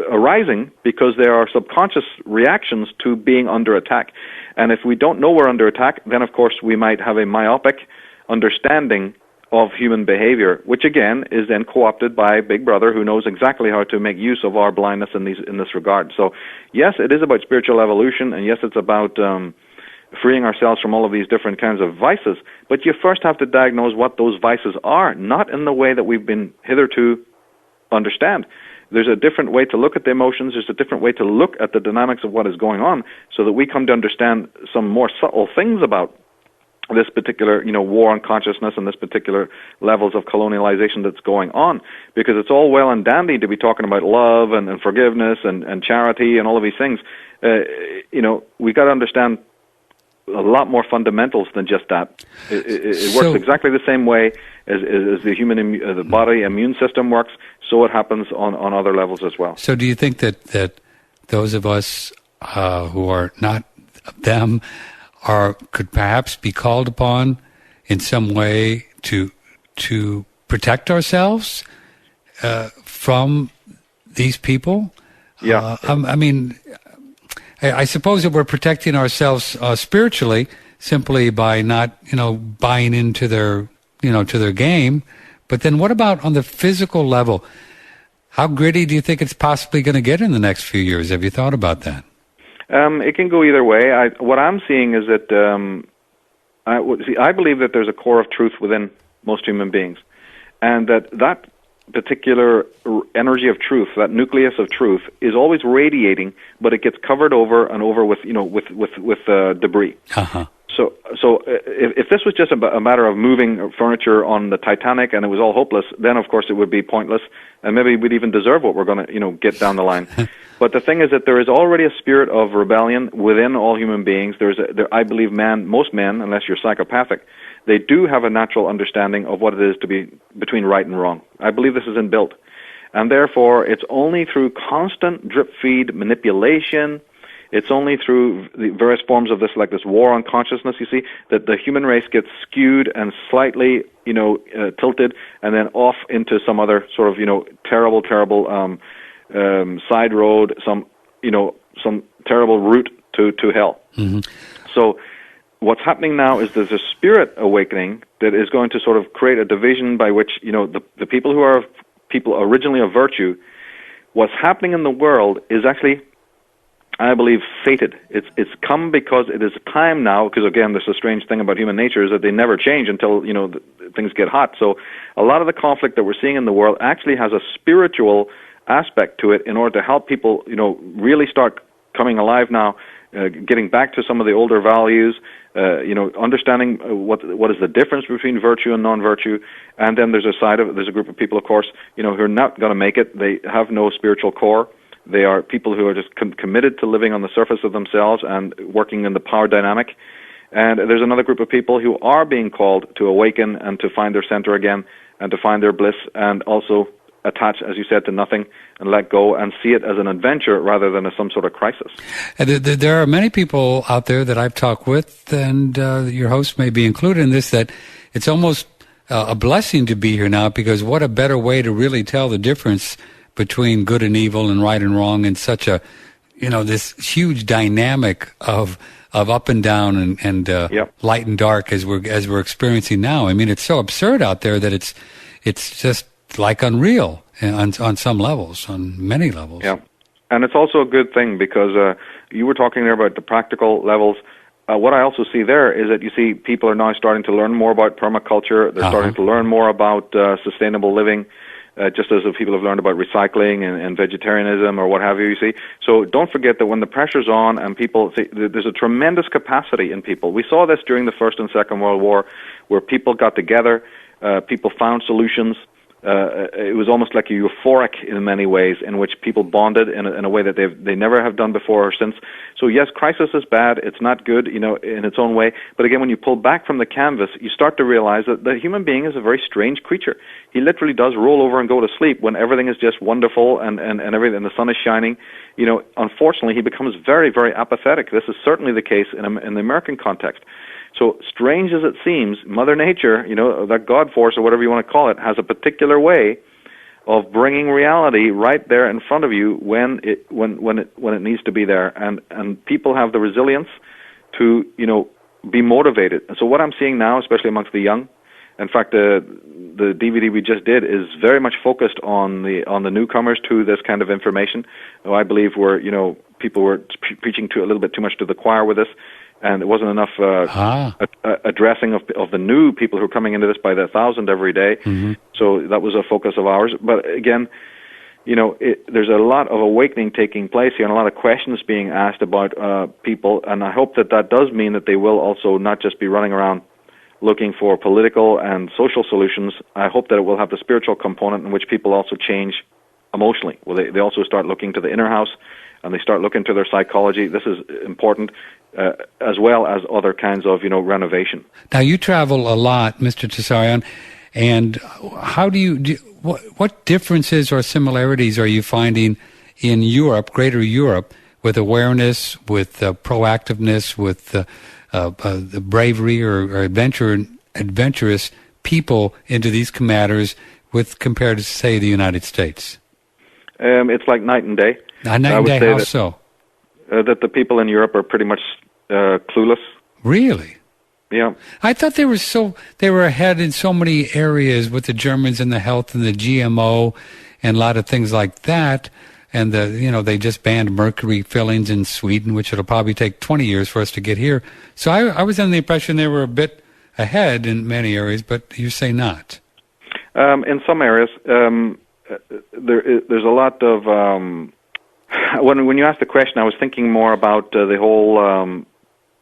arising because there are subconscious reactions to being under attack? And if we don't know we're under attack, then of course we might have a myopic understanding of human behavior, which again is then co-opted by Big Brother, who knows exactly how to make use of our blindness in this regard. So yes, it is about spiritual evolution, and yes, it's about freeing ourselves from all of these different kinds of vices, but you first have to diagnose what those vices are, not in the way that we've been hitherto understand. There's a different way to look at the emotions, there's a different way to look at the dynamics of what is going on, so that we come to understand some more subtle things about this particular, war on consciousness and this particular levels of colonialization that's going on. Because it's all well and dandy to be talking about love and forgiveness and charity and all of these things. We got to understand a lot more fundamentals than just that. It works exactly the same way as the body immune system works, so it happens on other levels as well. So do you think that those of us who are not them could perhaps be called upon in some way to protect ourselves from these people? Yeah. I suppose that we're protecting ourselves spiritually simply by not, buying into their, to their game. But then what about on the physical level? How gritty do you think it's possibly going to get in the next few years? Have you thought about that? It can go either way. What I'm seeing is that I believe that there's a core of truth within most human beings, and that particular energy of truth, that nucleus of truth, is always radiating, but it gets covered over and over with debris. Uh-huh. So if this was just a matter of moving furniture on the Titanic and it was all hopeless, then of course it would be pointless, and maybe we'd even deserve what we're going to get down the line. But the thing is that there is already a spirit of rebellion within all human beings. I believe most men, unless you're psychopathic, they do have a natural understanding of what it is to be between right and wrong. I believe this is inbuilt. And therefore, it's only through constant drip-feed manipulation, it's only through the various forms of this, like this war on consciousness, you see, that the human race gets skewed and slightly, tilted, and then off into some other sort of, terrible side road, some terrible route to hell. Mm-hmm. So what's happening now is there's a spirit awakening that is going to sort of create a division by which, the people who are people originally of virtue, what's happening in the world is actually, I believe, fated. It's come because it is time now, because again, there's a strange thing about human nature is that they never change until, things get hot. So a lot of the conflict that we're seeing in the world actually has a spiritual aspect to it in order to help people, really start coming alive now, getting back to some of the older values, understanding what is the difference between virtue and non-virtue. And then there's a group of people, of course, who are not going to make it. They have no spiritual core. They are people who are just committed to living on the surface of themselves and working in the power dynamic. And there's another group of people who are being called to awaken and to find their center again and to find their bliss and also attach, as you said, to nothing and let go and see it as an adventure rather than as some sort of crisis. And there are many people out there that I've talked with, and your host may be included in this, that it's almost a blessing to be here now, because what a better way to really tell the difference between good and evil and right and wrong in such a, this huge dynamic of up and down and yep. light and dark as we're experiencing now. I mean, it's so absurd out there that it's just like unreal on some levels, on many levels. Yeah, and it's also a good thing because you were talking there about the practical levels. What I also see there is that you see people are now starting to learn more about permaculture. They're starting to learn more about sustainable living. just as if people have learned about recycling and vegetarianism or what have you, you see. So don't forget that when the pressure's on and people, there's a tremendous capacity in people. We saw this during the First and Second World War, where people got together, people found solutions. It was almost like euphoric in many ways, in which people bonded in a way that they never have done before or since. So yes, crisis is bad. It's not good, in its own way. But again, when you pull back from the canvas, you start to realize that the human being is a very strange creature. He literally does roll over and go to sleep when everything is just wonderful and everything, and the sun is shining. Unfortunately, he becomes very, very apathetic. This is certainly the case in the American context. So strange as it seems, Mother Nature, that God force or whatever you want to call it, has a particular way of bringing reality right there in front of you when it needs to be there, and people have the resilience to be motivated. And so what I'm seeing now, especially amongst the young, in fact, the DVD we just did is very much focused on the newcomers to this kind of information. I believe people were preaching a little bit too much to the choir with this. And it wasn't enough addressing of the new people who are coming into this by the 1,000 every day. Mm-hmm. So that was a focus of ours. But again, there's a lot of awakening taking place here and a lot of questions being asked about people. And I hope that does mean that they will also not just be running around looking for political and social solutions. I hope that it will have the spiritual component in which people also change emotionally. Well, they also start looking to the inner house, and they start looking to their psychology. This is important, as well as other kinds of, renovation. Now, you travel a lot, Mr. Tsarion, and how what differences or similarities are you finding in Europe, Greater Europe, with awareness, with proactiveness, with the bravery or adventurous people into these matters compared to, say, the United States? It's like night and day. Night and day, how so? That the people in Europe are pretty much clueless. Really? Yeah. I thought they were ahead in so many areas with the Germans and the health and the GMO and a lot of things like that. And they just banned mercury fillings in Sweden, which it'll probably take 20 years for us to get here. So I was under the impression they were a bit ahead in many areas, but you say not. In some areas, there's a lot of. When you asked the question, I was thinking more about the whole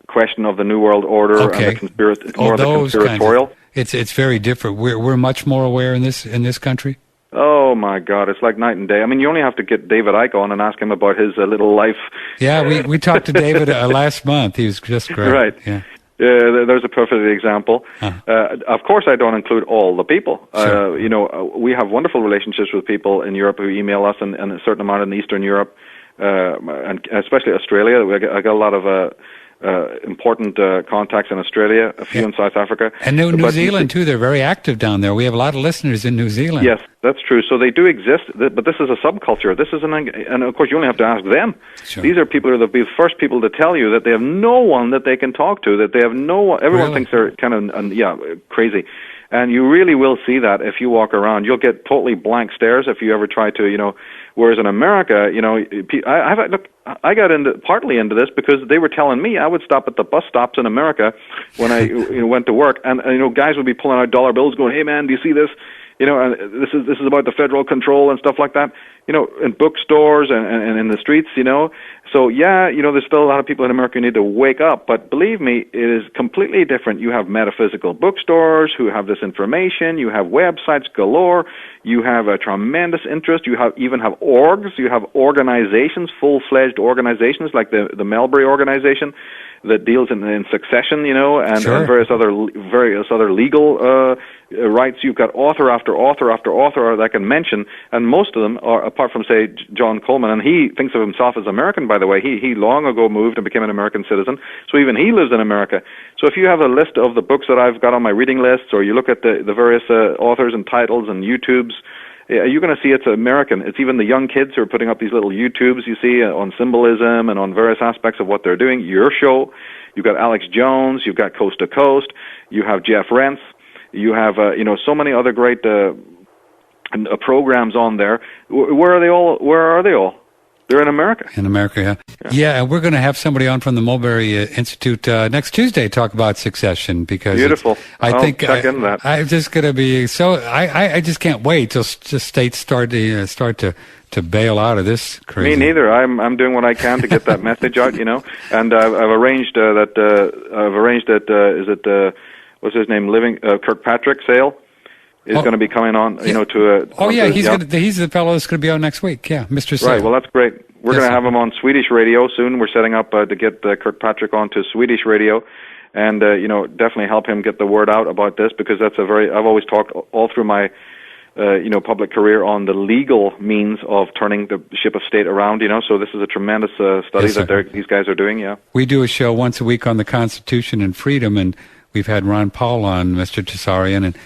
question of the New World Order and the conspiratorial. It's very different. We're much more aware in this country. Oh my God, it's like night and day. I mean, you only have to get David Icke on and ask him about his little life. Yeah, we talked to David last month. He was just great. Right. Yeah. There's a perfect example. Of course, I don't include all the people. Sure. We have wonderful relationships with people in Europe who email us, and a certain amount in Eastern Europe, and especially Australia. I got a lot of important contacts in Australia, a few in South Africa. And New Zealand, too. They're very active down there. We have a lot of listeners in New Zealand. Yes, that's true. So they do exist, but this is a subculture. This is and of course, you only have to ask them. Sure. These are people who will be the first people to tell you that they have no one that they can talk to, that they have no one. Everyone thinks they're kind of, crazy. And you really will see that if you walk around. You'll get totally blank stares if you ever try to, whereas in America, I got partly into this because they were telling me I would stop at the bus stops in America when I went to work, and guys would be pulling out dollar bills going, "Hey man, do you see this? And this is about the federal control and stuff like that, in bookstores and in the streets, So, there's still a lot of people in America who need to wake up, but believe me, it is completely different. You have metaphysical bookstores who have this information, you have websites galore, you have a tremendous interest, you even have orgs, you have organizations, full-fledged organizations like the Melbury organization that deals in succession, and, sure. and various other legal rights. You've got author after author after author that I can mention, and most of them are, apart from, say, John Coleman, and he thinks of himself as American, by the way. He long ago moved and became an American citizen, so even he lives in America. So if you have a list of the books that I've got on my reading lists, or you look at the various authors and titles and YouTubes, you're going to see it's American. It's even the young kids who are putting up these little YouTubes, you see, on symbolism and on various aspects of what they're doing. Your show, you've got Alex Jones, you've got Coast to Coast, you have Jeff Rentz, you have, so many other great programs on there. Where are they all? They're in America. In America, yeah. And we're going to have somebody on from the Mulberry Institute next Tuesday talk about succession because beautiful. I think check into that. I'm just going to be so. I just can't wait till states start to bail out of this crazy. Me neither. I'm doing what I can to get that message out. And I've arranged that. Is it what's his name? Kirkpatrick Sale is going to be coming on. He's the fellow that's going to be on next week. Yeah, Mr. Sale. Right. Well, that's great. We're going to have him on Swedish radio soon. We're setting up to get Kirkpatrick onto Swedish radio, and definitely help him get the word out about this because I've always talked all through my public career on the legal means of turning the ship of state around. So this is a tremendous study that these guys are doing. Yeah. We do a show once a week on the Constitution and freedom, and we've had Ron Paul on, Mr. Tsarion, and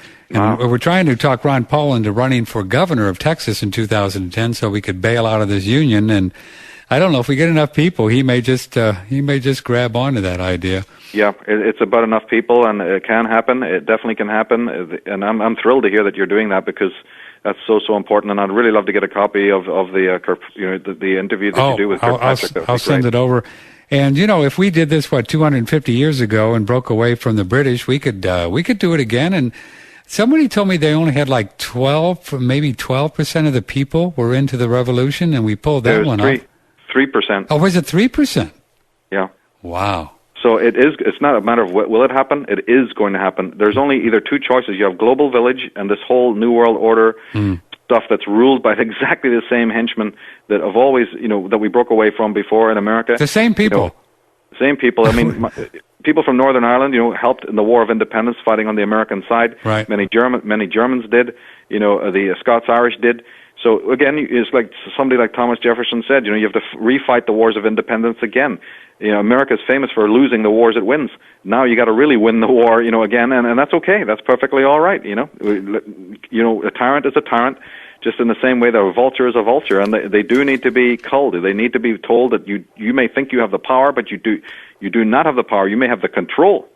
we're trying to talk Ron Paul into running for governor of Texas in 2010 so we could bail out of this union. And I don't know if we get enough people, he may just grab onto that idea. Yeah, it's about enough people, and it can happen. It definitely can happen, and I'm thrilled to hear that you're doing that because that's so important. And I'd really love to get a copy of the interview that you do with Kirkpatrick. I'll send it over. And if we did this 250 years ago and broke away from the British, we could do it again. And somebody told me they only had like 12% of the people were into the revolution, and we pulled that one off. 3%. Oh, was it 3%? Yeah. Wow. So it's not a matter of will it happen. It is going to happen. There's only either two choices. You have global village and this whole New World Order stuff that's ruled by exactly the same henchmen that have always, that we broke away from before in America. The same people. Same people. I mean, people from Northern Ireland, helped in the War of Independence, fighting on the American side. Right. Many Germans did. The Scots-Irish did. So again, it's like somebody like Thomas Jefferson said. You have to refight the wars of independence again. America's famous for losing the wars it wins. Now you got to really win the war, again, and that's okay. That's perfectly all right. A tyrant is a tyrant, just in the same way that a vulture is a vulture, and they do need to be culled. They need to be told that you may think you have the power, but you do not have the power. You may have the control,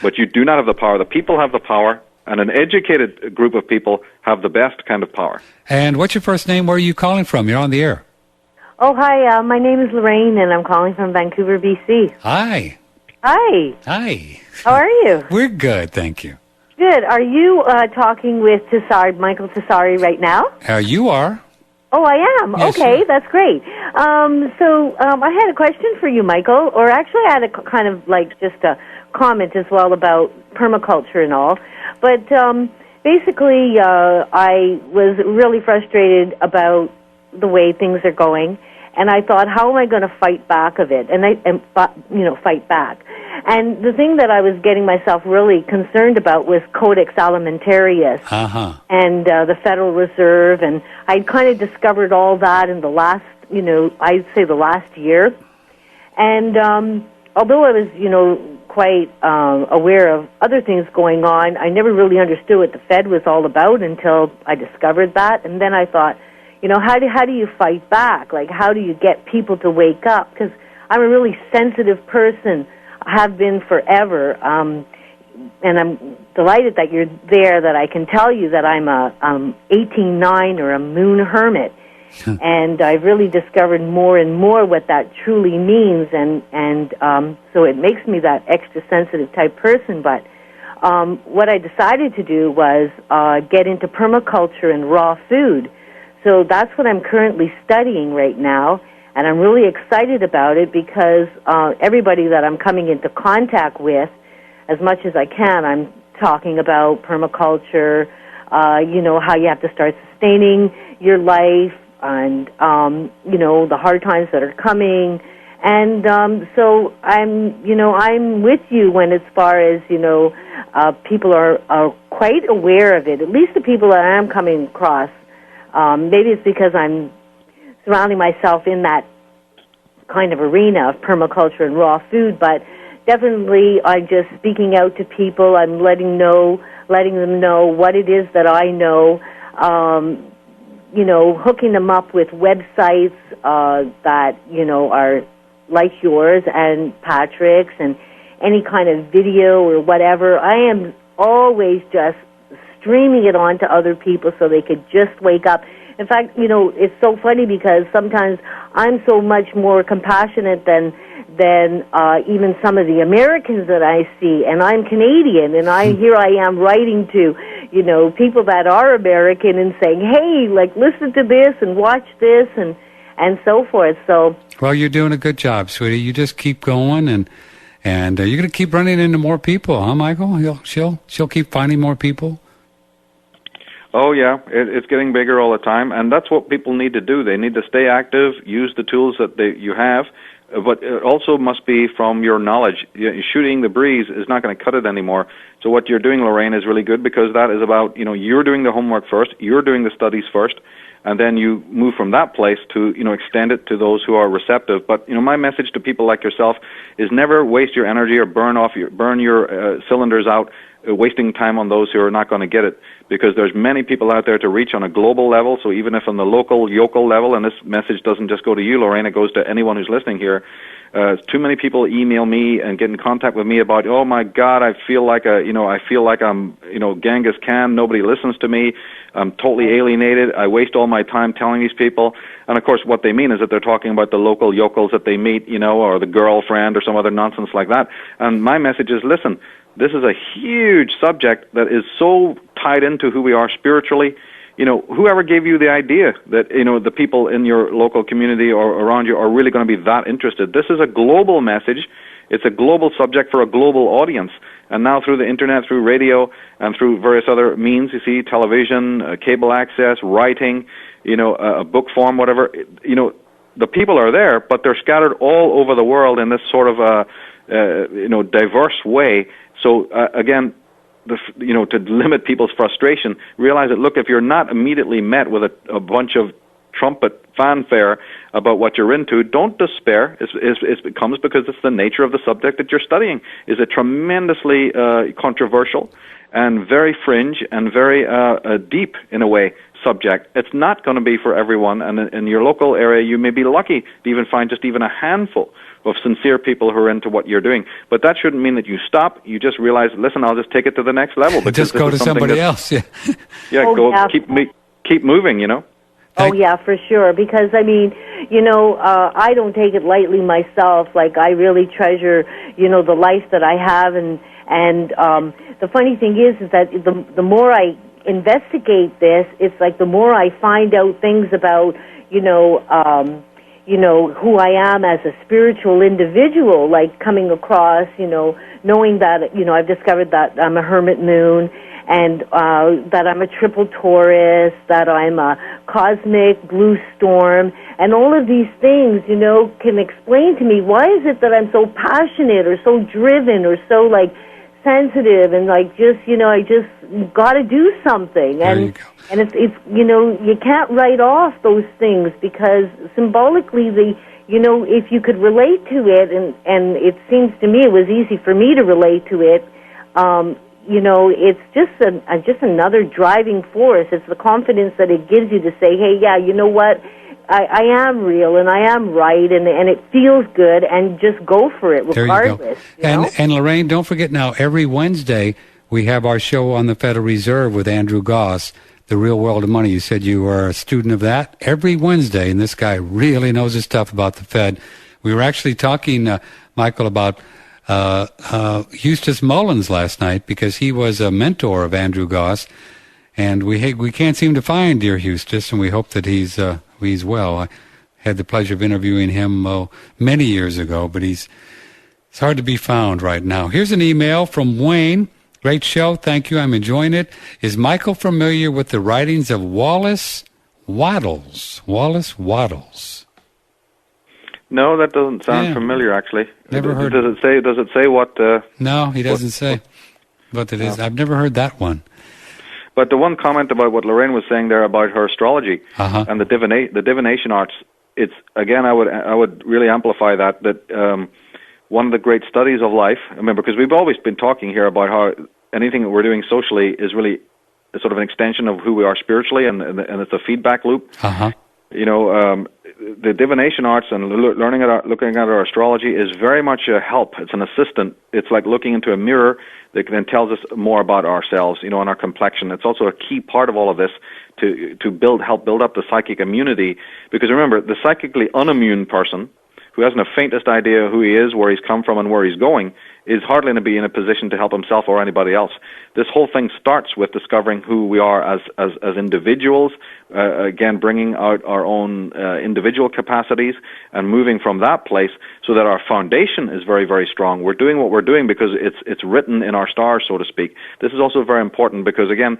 but you do not have the power. The people have the power, and an educated group of people have the best kind of power. And what's your first name? Where are you calling from? You're on the air. Oh, hi. My name is Lorraine, and I'm calling from Vancouver, BC. Hi. Hi. Hi. How are you? We're good, thank you. Good. Are you talking with Michael Tsari right now? You are. Oh, I am. Yes, okay, sir. That's great. I had a question for you, Michael, or actually I had a kind of just a comment as well about permaculture and all. But basically, I was really frustrated about the way things are going, and I thought, how am I going to fight back of it? Fight back. And the thing that I was getting myself really concerned about was Codex Alimentarius and the Federal Reserve, and I'd kind of discovered all that in the last, I'd say the last year. And although I was, quite aware of other things going on, I never really understood what the Fed was all about until I discovered that. And then I thought, how do you fight back? Like, how do you get people to wake up? Because I'm a really sensitive person, have been forever, and I'm delighted that you're there, that I can tell you that I'm a 18-9 or a moon hermit. And I've really discovered more and more what that truly means, and so it makes me that extra sensitive type person. But what I decided to do was get into permaculture and raw food. So that's what I'm currently studying right now, and I'm really excited about it because everybody that I'm coming into contact with, as much as I can, I'm talking about permaculture, how you have to start sustaining your life, and the hard times that are coming, and so I'm with you when, as far as people are quite aware of it. At least the people that I'm coming across. Maybe it's because I'm surrounding myself in that kind of arena of permaculture and raw food, but definitely I'm just speaking out to people. I'm letting them know what it is that I know. Hooking them up with websites that, are like yours and Patrick's, and any kind of video or whatever. I am always just streaming it on to other people so they could just wake up. In fact, it's so funny because sometimes I'm so much more compassionate than even some of the Americans that I see, and I'm Canadian, and here I am writing to, people that are American and saying, hey, like, listen to this and watch this and so forth. So, well, you're doing a good job, sweetie. You just keep going, and you're going to keep running into more people, huh, Michael? She'll keep finding more people. Oh, yeah. It's getting bigger all the time, and that's what people need to do. They need to stay active, use the tools that you have, but it also must be from your knowledge. Shooting the breeze is not going to cut it anymore. So what you're doing, Lorraine, is really good because that is about, you're doing the homework first, you're doing the studies first, and then you move from that place to, extend it to those who are receptive. But, my message to people like yourself is never waste your energy or burn your cylinders out wasting time on those who are not going to get it, because there's many people out there to reach on a global level. So even if on the local yokel level, and this message doesn't just go to you, Lorraine, it goes to anyone who's listening here, too many people email me and get in contact with me about, oh my God, I feel like I'm Genghis Khan. Nobody listens to me. I'm totally alienated. I waste all my time telling these people. And of course, what they mean is that they're talking about the local yokels that they meet, or the girlfriend or some other nonsense like that. And my message is, listen, this is a huge subject that is so tied into who we are spiritually. Whoever gave you the idea that, the people in your local community or around you are really going to be that interested? This is a global message. It's a global subject for a global audience. And now through the internet, through radio, and through various other means, you see, television, cable access, writing, a book form, whatever, the people are there, but they're scattered all over the world in this sort of, diverse way. So, again, to limit people's frustration, realize that, look, if you're not immediately met with a bunch of trumpet fanfare about what you're into, don't despair. It comes because it's the nature of the subject that you're studying. Is a tremendously controversial and very fringe and very deep, in a way, subject. It's not going to be for everyone, and in your local area, you may be lucky to even find just even a handful of sincere people who are into what you're doing. But that shouldn't mean that you stop. You just realize, listen, I'll just take it to the next level. Just go to somebody else. Yeah. Yeah, keep moving, Oh, yeah, for sure. Because, I don't take it lightly myself. Like, I really treasure, the life that I have. And the funny thing is that the more I investigate this, it's like the more I find out things about, who I am as a spiritual individual, like coming across, knowing that, I've discovered that I'm a hermit moon, and that I'm a triple Taurus, that I'm a cosmic blue storm, and all of these things, can explain to me why is it that I'm so passionate or so driven or so, like, sensitive and, like, just, I just got to do something. And it's you can't write off those things because symbolically if you could relate to it, and it seems to me it was easy for me to relate to it, it's just another driving force. It's the confidence that it gives you to say, hey, yeah, you know what? I am real and I am right, and it feels good, and just go for it regardless. There you go. And Lorraine, don't forget now, every Wednesday we have our show on the Federal Reserve with Andrew Goss, The Real World of Money. You said you were a student of that every Wednesday, and this guy really knows his stuff about the Fed. We were actually talking, Michael, about Eustace Mullins last night, because he was a mentor of Andrew Goss, and we can't seem to find dear Eustace, and we hope that he's well. I had the pleasure of interviewing him many years ago, but it's hard to be found right now. Here's an email from Wayne. Great show. Thank you. I'm enjoying it. Is Michael familiar with the writings of Wallace Wattles? Wallace Wattles. No, that doesn't sound familiar, actually. Never heard. Does it say what? No, he doesn't say. But it is. I've never heard that one. But the one comment about what Lorraine was saying there about her astrology and the divination arts, it's, again, I would really amplify that one of the great studies of life, because we've always been talking here about how anything that we're doing socially is really sort of an extension of who we are spiritually, and it's a feedback loop. The divination arts and looking at our astrology is very much a help. It's an assistant. It's like looking into a mirror that then tells us more about ourselves, and our complexion. It's also a key part of all of this to help build up the psychic immunity. Because remember, the psychically unimmune person who hasn't the faintest idea who he is, where he's come from, and where he's going, is hardly going to be in a position to help himself or anybody else. This whole thing starts with discovering who we are as individuals, again, bringing out our own individual capacities and moving from that place so that our foundation is very, very strong. We're doing what we're doing because it's written in our stars, so to speak. This is also very important because, again,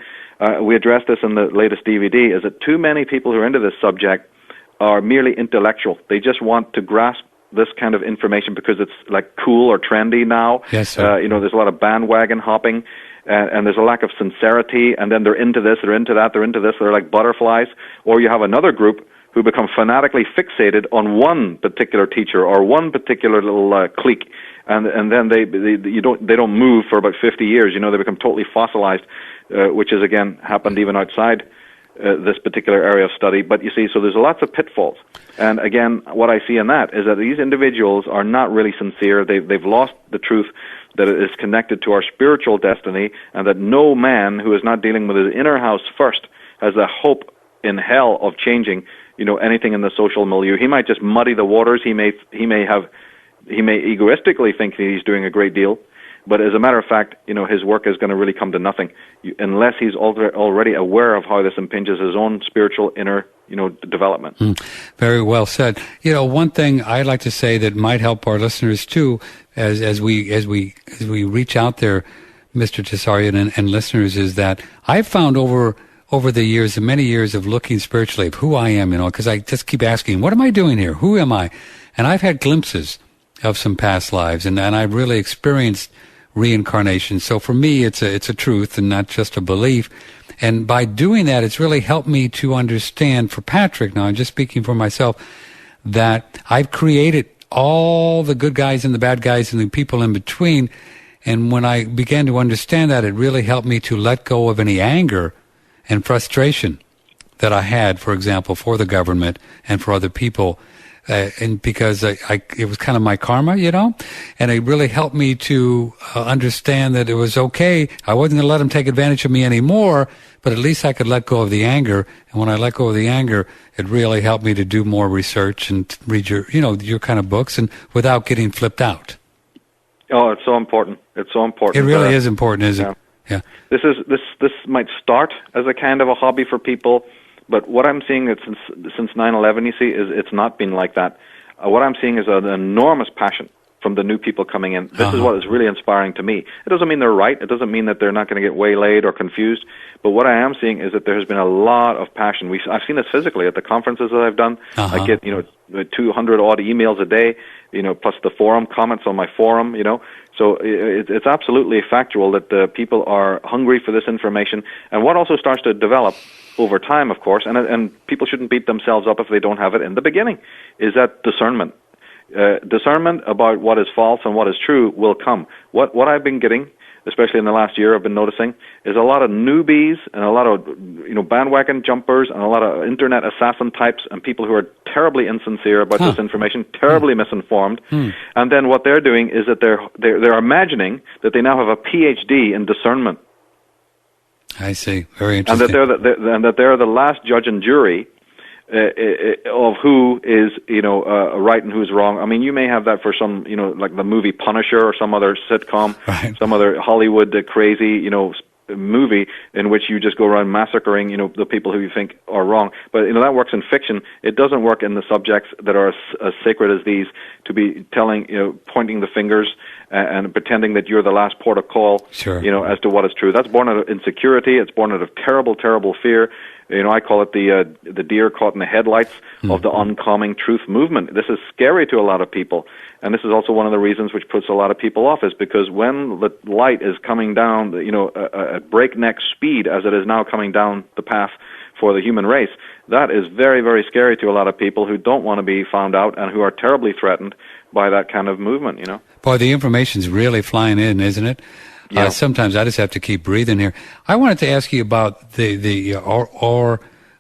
we addressed this in the latest DVD, is that too many people who are into this subject are merely intellectual. They just want to grasp this kind of information because it's like cool or trendy now. Yes, sir. There's a lot of bandwagon hopping, and there's a lack of sincerity, and then they're into this, they're into that, they're into this, they're like butterflies. Or you have another group who become fanatically fixated on one particular teacher or one particular little clique, and then they don't move for about 50 years. They become totally fossilized, which has again happened even outside this particular area of study. But you see, so there's lots of pitfalls. And again, what I see in that is that these individuals are not really sincere. They've lost the truth that it is connected to our spiritual destiny, and that no man who is not dealing with his inner house first has a hope in hell of changing, anything in the social milieu. He might just muddy the waters. He may egoistically think that he's doing a great deal, but as a matter of fact, his work is going to really come to nothing unless he's already aware of how this impinges his own spiritual inner, development. Very well said. One thing I'd like to say that might help our listeners too, as we reach out there, Mr. Tsarion and listeners, is that I've found over the years, many years of looking spiritually of who I am, because I just keep asking, what am I doing here? Who am I? And I've had glimpses of some past lives, and I've really experienced reincarnation. So for me, it's a truth and not just a belief. And by doing that, it's really helped me to understand, for Patrick, now I'm just speaking for myself, that I've created all the good guys and the bad guys and the people in between. And when I began to understand that, it really helped me to let go of any anger and frustration that I had, for example, for the government and for other people. And because it was kind of my karma, and it really helped me to understand that it was okay. I wasn't going to let them take advantage of me anymore, but at least I could let go of the anger. And when I let go of the anger, it really helped me to do more research and read your kind of books, and without getting flipped out. Oh, it's so important. It's so important. It really is important, isn't it? Yeah. This might start as a kind of a hobby for people. But what I'm seeing is since 9/11, you see, is it's not been like that. What I'm seeing is an enormous passion from the new people coming in. This is what is really inspiring to me. It doesn't mean they're right. It doesn't mean that they're not going to get waylaid or confused. But what I am seeing is that there has been a lot of passion. I've seen this physically at the conferences that I've done. I get 200 odd emails a day, plus the forum comments on my forum. So it's absolutely factual that people are hungry for this information. And what also starts to develop over time, of course, and people shouldn't beat themselves up if they don't have it in the beginning, is that discernment. Discernment about what is false and what is true will come. What I've been getting, especially in the last year, I've been noticing, is a lot of newbies and a lot of bandwagon jumpers and a lot of internet assassin types and people who are terribly insincere about this information, terribly misinformed. And then what they're doing is that they're imagining that they now have a PhD in discernment. I see. Very interesting. And that they're the last judge and jury of who is right and who's wrong. I mean, you may have that for some like the movie Punisher or some other sitcom, right, some other Hollywood crazy movie in which you just go around massacring the people who you think are wrong. But that works in fiction. It doesn't work in the subjects that are as sacred as these, to be pointing the fingers and pretending that you're the last port of call. Sure. As to what is true. That's born out of insecurity. It's born out of terrible, terrible fear. I call it the deer caught in the headlights of the oncoming truth movement. This is scary to a lot of people, and this is also one of the reasons which puts a lot of people off, is because when the light is coming down, at breakneck speed as it is now coming down the path for the human race, that is very, very scary to a lot of people who don't want to be found out and who are terribly threatened by that kind of movement. Boy, the information's really flying in, isn't it? Yeah. Sometimes I just have to keep breathing here. I wanted to ask you about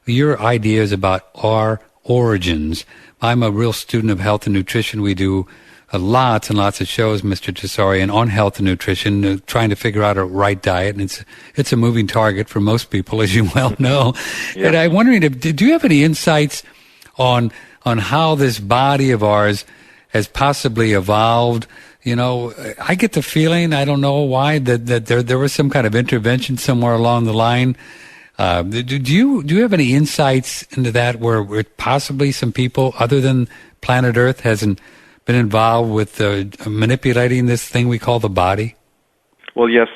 your ideas about our origins. I'm a real student of health and nutrition. We do lots and lots of shows, Mr. Tsarion, on health and nutrition, trying to figure out a right diet. And it's a moving target for most people, as you well know. Yeah. And I'm wondering, do you have any insights on how this body of ours has possibly evolved? You know, I get the feeling, I don't know why, that there was some kind of intervention somewhere along the line. Do you have any insights into that where possibly some people other than planet Earth hasn't been involved with manipulating this thing we call the body? Well, yes.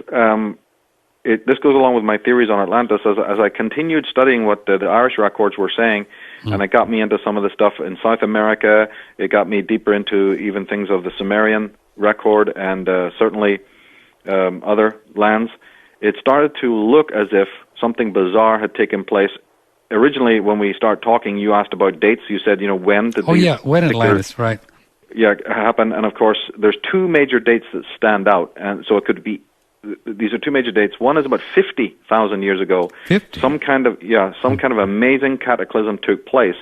This goes along with my theories on Atlantis. As I continued studying what the Irish records were saying, and it got me into some of the stuff in South America, it got me deeper into even things of the Sumerian record and certainly other lands, it started to look as if something bizarre had taken place. Originally, when we start talking, you asked about dates. You said, when did when Atlantis, right? Yeah, happen. And of course, there's two major dates that stand out, and so it could be. These are two major dates. One is about 50,000 years ago. 50? Some kind of amazing cataclysm took place,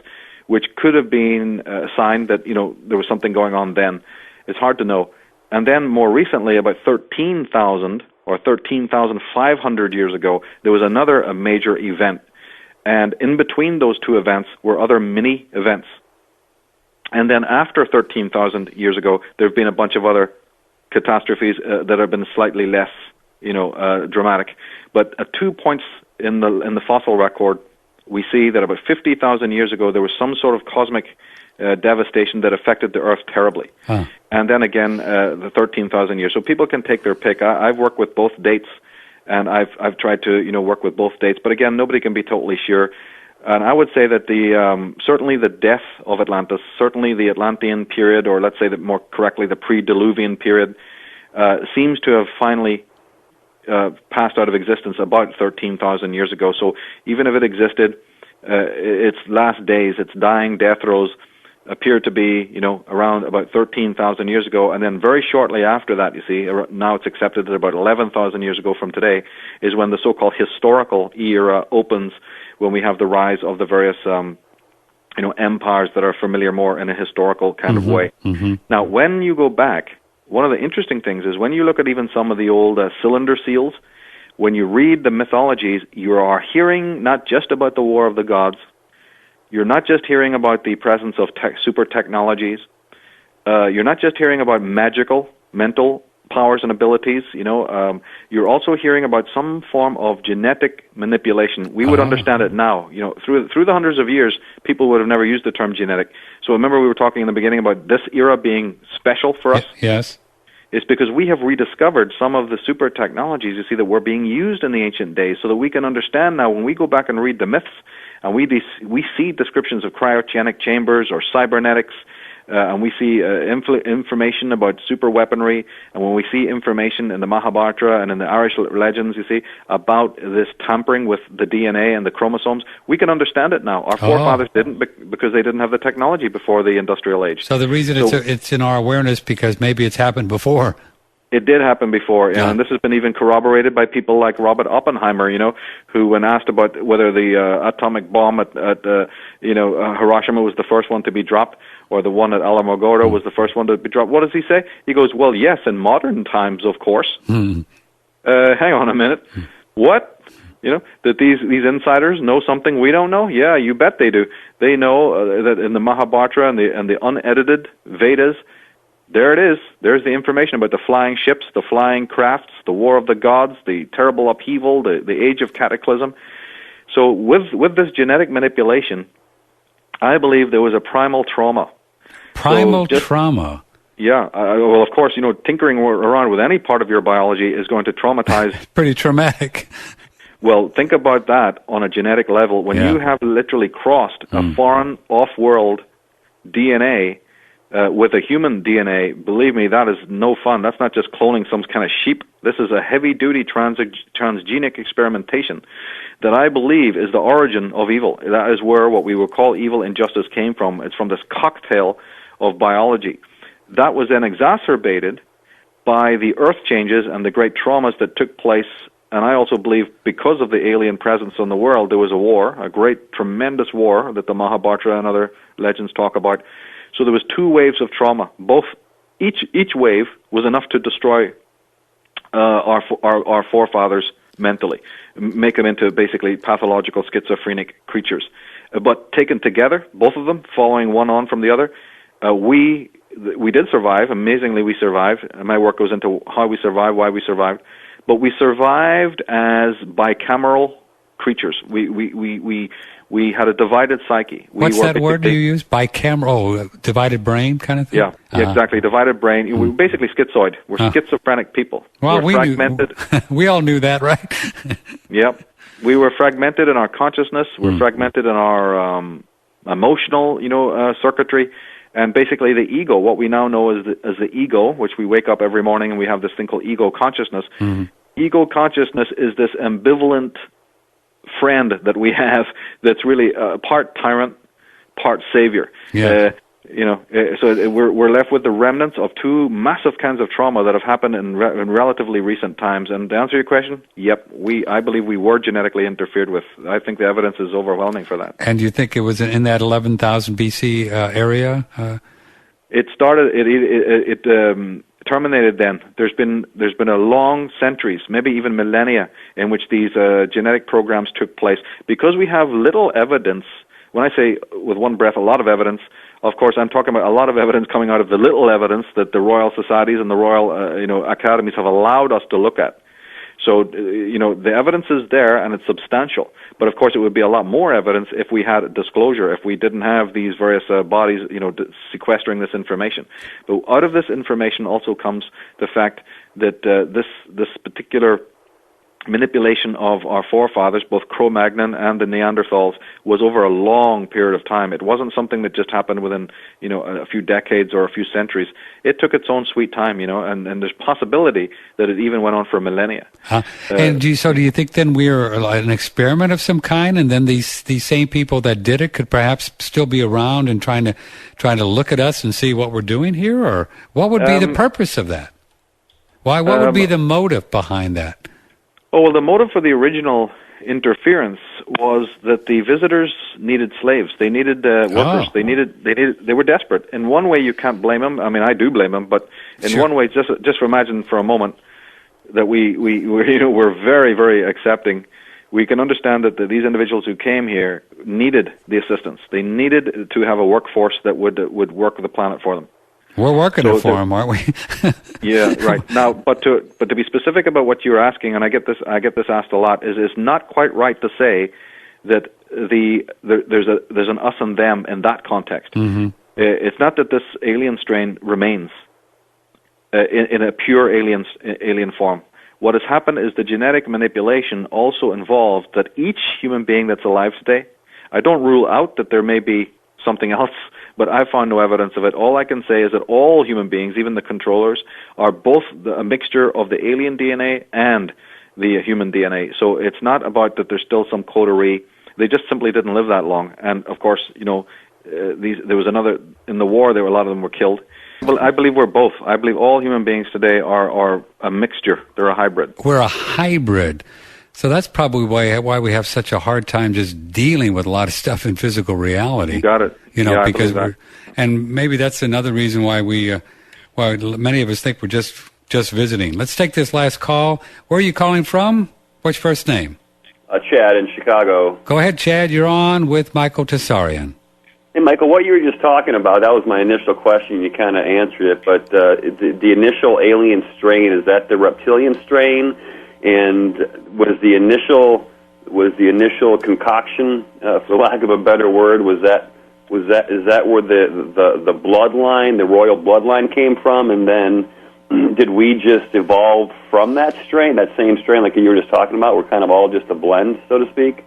which could have been a sign that there was something going on then. It's hard to know. And then more recently, about 13,000 or 13,500 years ago, there was another major event. And in between those two events were other mini events. And then after 13,000 years ago, there have been a bunch of other catastrophes that have been slightly less, dramatic. But at 2 points in the fossil record, we see that about 50,000 years ago, there was some sort of cosmic devastation that affected the Earth terribly. Huh. And then again, the 13,000 years. So people can take their pick. I've worked with both dates, and I've tried to work with both dates. But again, nobody can be totally sure. And I would say that certainly the death of Atlantis, certainly the Atlantean period, or let's say that more correctly, the pre-Diluvian period, seems to have finally passed out of existence about 13,000 years ago. So even if it existed, its last days, its dying death throes appear to be, around about 13,000 years ago. And then very shortly after that, you see, now it's accepted that about 11,000 years ago from today is when the so-called historical era opens, when we have the rise of the various, empires that are familiar more in a historical kind of way. Mm-hmm. Now, when you go back, one of the interesting things is when you look at even some of the old cylinder seals, when you read the mythologies, you are hearing not just about the War of the Gods, you're not just hearing about the presence of super technologies, you're not just hearing about magical, mental powers and abilities, you're also hearing about some form of genetic manipulation. We would understand it now. Through the hundreds of years, people would have never used the term genetic. So remember we were talking in the beginning about this era being special for us? Yes. It's because we have rediscovered some of the super technologies, you see, that were being used in the ancient days so that we can understand now when we go back and read the myths and we see descriptions of cryogenic chambers or cybernetics, and we see information about super weaponry, and when we see information in the Mahabharata and in the Irish legends, you see, about this tampering with the DNA and the chromosomes, we can understand it now. Our forefathers didn't because they didn't have the technology before the industrial age. So the reason it's in our awareness because maybe it's happened before. It did happen before, and this has been even corroborated by people like Robert Oppenheimer, who, when asked about whether the atomic bomb at Hiroshima was the first one to be dropped, or the one at Alamogordo was the first one to be dropped, what does he say? He goes, well, yes, in modern times, of course. Hang on a minute. What? That these insiders know something we don't know? Yeah, you bet they do. They know that in the Mahabharata and the unedited Vedas, there it is. There's the information about the flying ships, the flying crafts, the war of the gods, the terrible upheaval, the age of cataclysm. So with this genetic manipulation, I believe there was a primal trauma. Trauma? Yeah. Well, of course, tinkering around with any part of your biology is going to traumatize. Pretty traumatic. Well, think about that on a genetic level. When you have literally crossed a foreign, off-world DNA with a human DNA, believe me, that is no fun. That's not just cloning some kind of sheep. This is a heavy-duty transgenic experimentation that I believe is the origin of evil. That is where what we would call evil injustice came from. It's from this cocktail of biology. That was then exacerbated by the earth changes and the great traumas that took place and I also believe because of the alien presence in the world, there was a war, a great, tremendous war that the Mahabharata and other legends talk about. So there was 2 waves of trauma. Each wave was enough to destroy our forefathers mentally, make them into basically pathological schizophrenic creatures. But taken together, both of them, following one on from the other, we did survive. Amazingly, we survived. My work goes into how we survived, why we survived. But we survived as bicameral creatures. We had a divided psyche. What's that word you use? Bicameral, divided brain kind of thing? Yeah, exactly. Divided brain. We're basically schizoid. We're schizophrenic people. Well, we're fragmented. We all knew that, right? Yep. We were fragmented in our consciousness. We're fragmented in our emotional, circuitry. And basically the ego, what we now know as the ego, which we wake up every morning and we have this thing called ego consciousness. Ego consciousness is this ambivalent friend that we have that's really part tyrant, part savior. Yeah. So we're left with the remnants of 2 massive kinds of trauma that have happened in relatively recent times. And to answer your question, yep, I believe we were genetically interfered with. I think the evidence is overwhelming for that. And you think it was in that 11,000 BC area? It started. It terminated then. There's been a long centuries, maybe even millennia, in which these genetic programs took place. Because we have little evidence. When I say with one breath, a lot of evidence. Of course, I'm talking about a lot of evidence coming out of the little evidence that the royal societies and the royal, academies have allowed us to look at. So, the evidence is there and it's substantial. But of course, it would be a lot more evidence if we had disclosure, if we didn't have these various bodies, sequestering this information. But out of this information also comes the fact that this particular manipulation of our forefathers, both Cro-Magnon and the Neanderthals, was over a long period of time. It wasn't something that just happened within, a few decades or a few centuries. It took its own sweet time, and there's possibility that it even went on for millennia. And do you think then we're an experiment of some kind, and then these same people that did it could perhaps still be around and trying to look at us and see what we're doing here, or what would be the purpose of that? What would be the motive behind that? Oh, well, the motive for the original interference was that the visitors needed slaves. They needed workers. They were desperate. In one way, you can't blame them. I mean, I do blame them, but in one way, just imagine for a moment that we're very, very accepting. We can understand that these individuals who came here needed the assistance. They needed to have a workforce that would work the planet for them. We're working it for them, aren't we? Yeah, right. Now, but to be specific about what you're asking, and I get this asked a lot, is it's not quite right to say that there's an us and them in that context. It's not that this alien strain remains in a pure alien form. What has happened is the genetic manipulation also involved that each human being that's alive today, I don't rule out that there may be something else, but I found no evidence of it. All I can say is that all human beings, even the controllers, are both a mixture of the alien DNA and the human DNA. So it's not about that there's still some coterie. They just simply didn't live that long. And of course, there was another in the war. A lot of them were killed. Well, I believe we're both. I believe all human beings today are a mixture. They're a hybrid. We're a hybrid. So that's probably why we have such a hard time just dealing with a lot of stuff in physical reality. You got it. Because and maybe that's another reason why why many of us think we're just visiting. Let's take this last call. Where are you calling from? What's your first name? Chad in Chicago. Go ahead, Chad. You're on with Michael Tsarion. Hey, Michael, what you were just talking about, that was my initial question. You kind of answered it, but the initial alien strain, is that the reptilian strain? And was the initial concoction, for lack of a better word, is that where the bloodline, the royal bloodline, came from? And then did we just evolve from that strain, that same strain, like you were just talking about? We're kind of all just a blend, so to speak.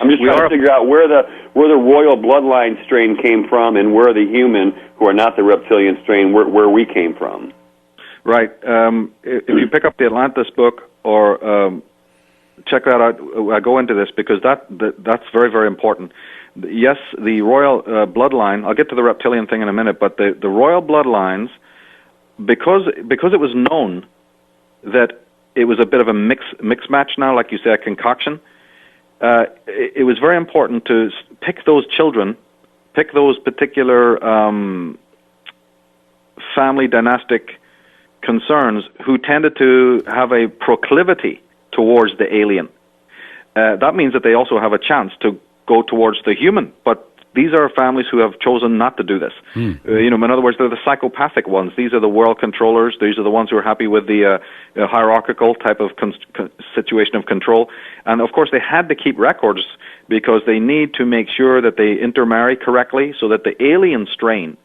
I'm just trying to figure out where the royal bloodline strain came from, and where the human, who are not the reptilian strain, where we came from. Right. If you pick up the Atlantis book or check that out, I go into this because that's very, very important. Yes, the royal bloodline, I'll get to the reptilian thing in a minute, but the royal bloodlines, because it was known that it was a bit of a mix match now, like you say, a concoction. It was very important to pick those children, pick those particular family dynastic concerns who tended to have a proclivity towards the alien. That means that they also have a chance to go towards the human, but these are families who have chosen not to do this. In other words, they're the psychopathic ones. These are the world controllers. These are the ones who are happy with the hierarchical type of situation of control. And, of course, they had to keep records because they need to make sure that they intermarry correctly so that the alien strain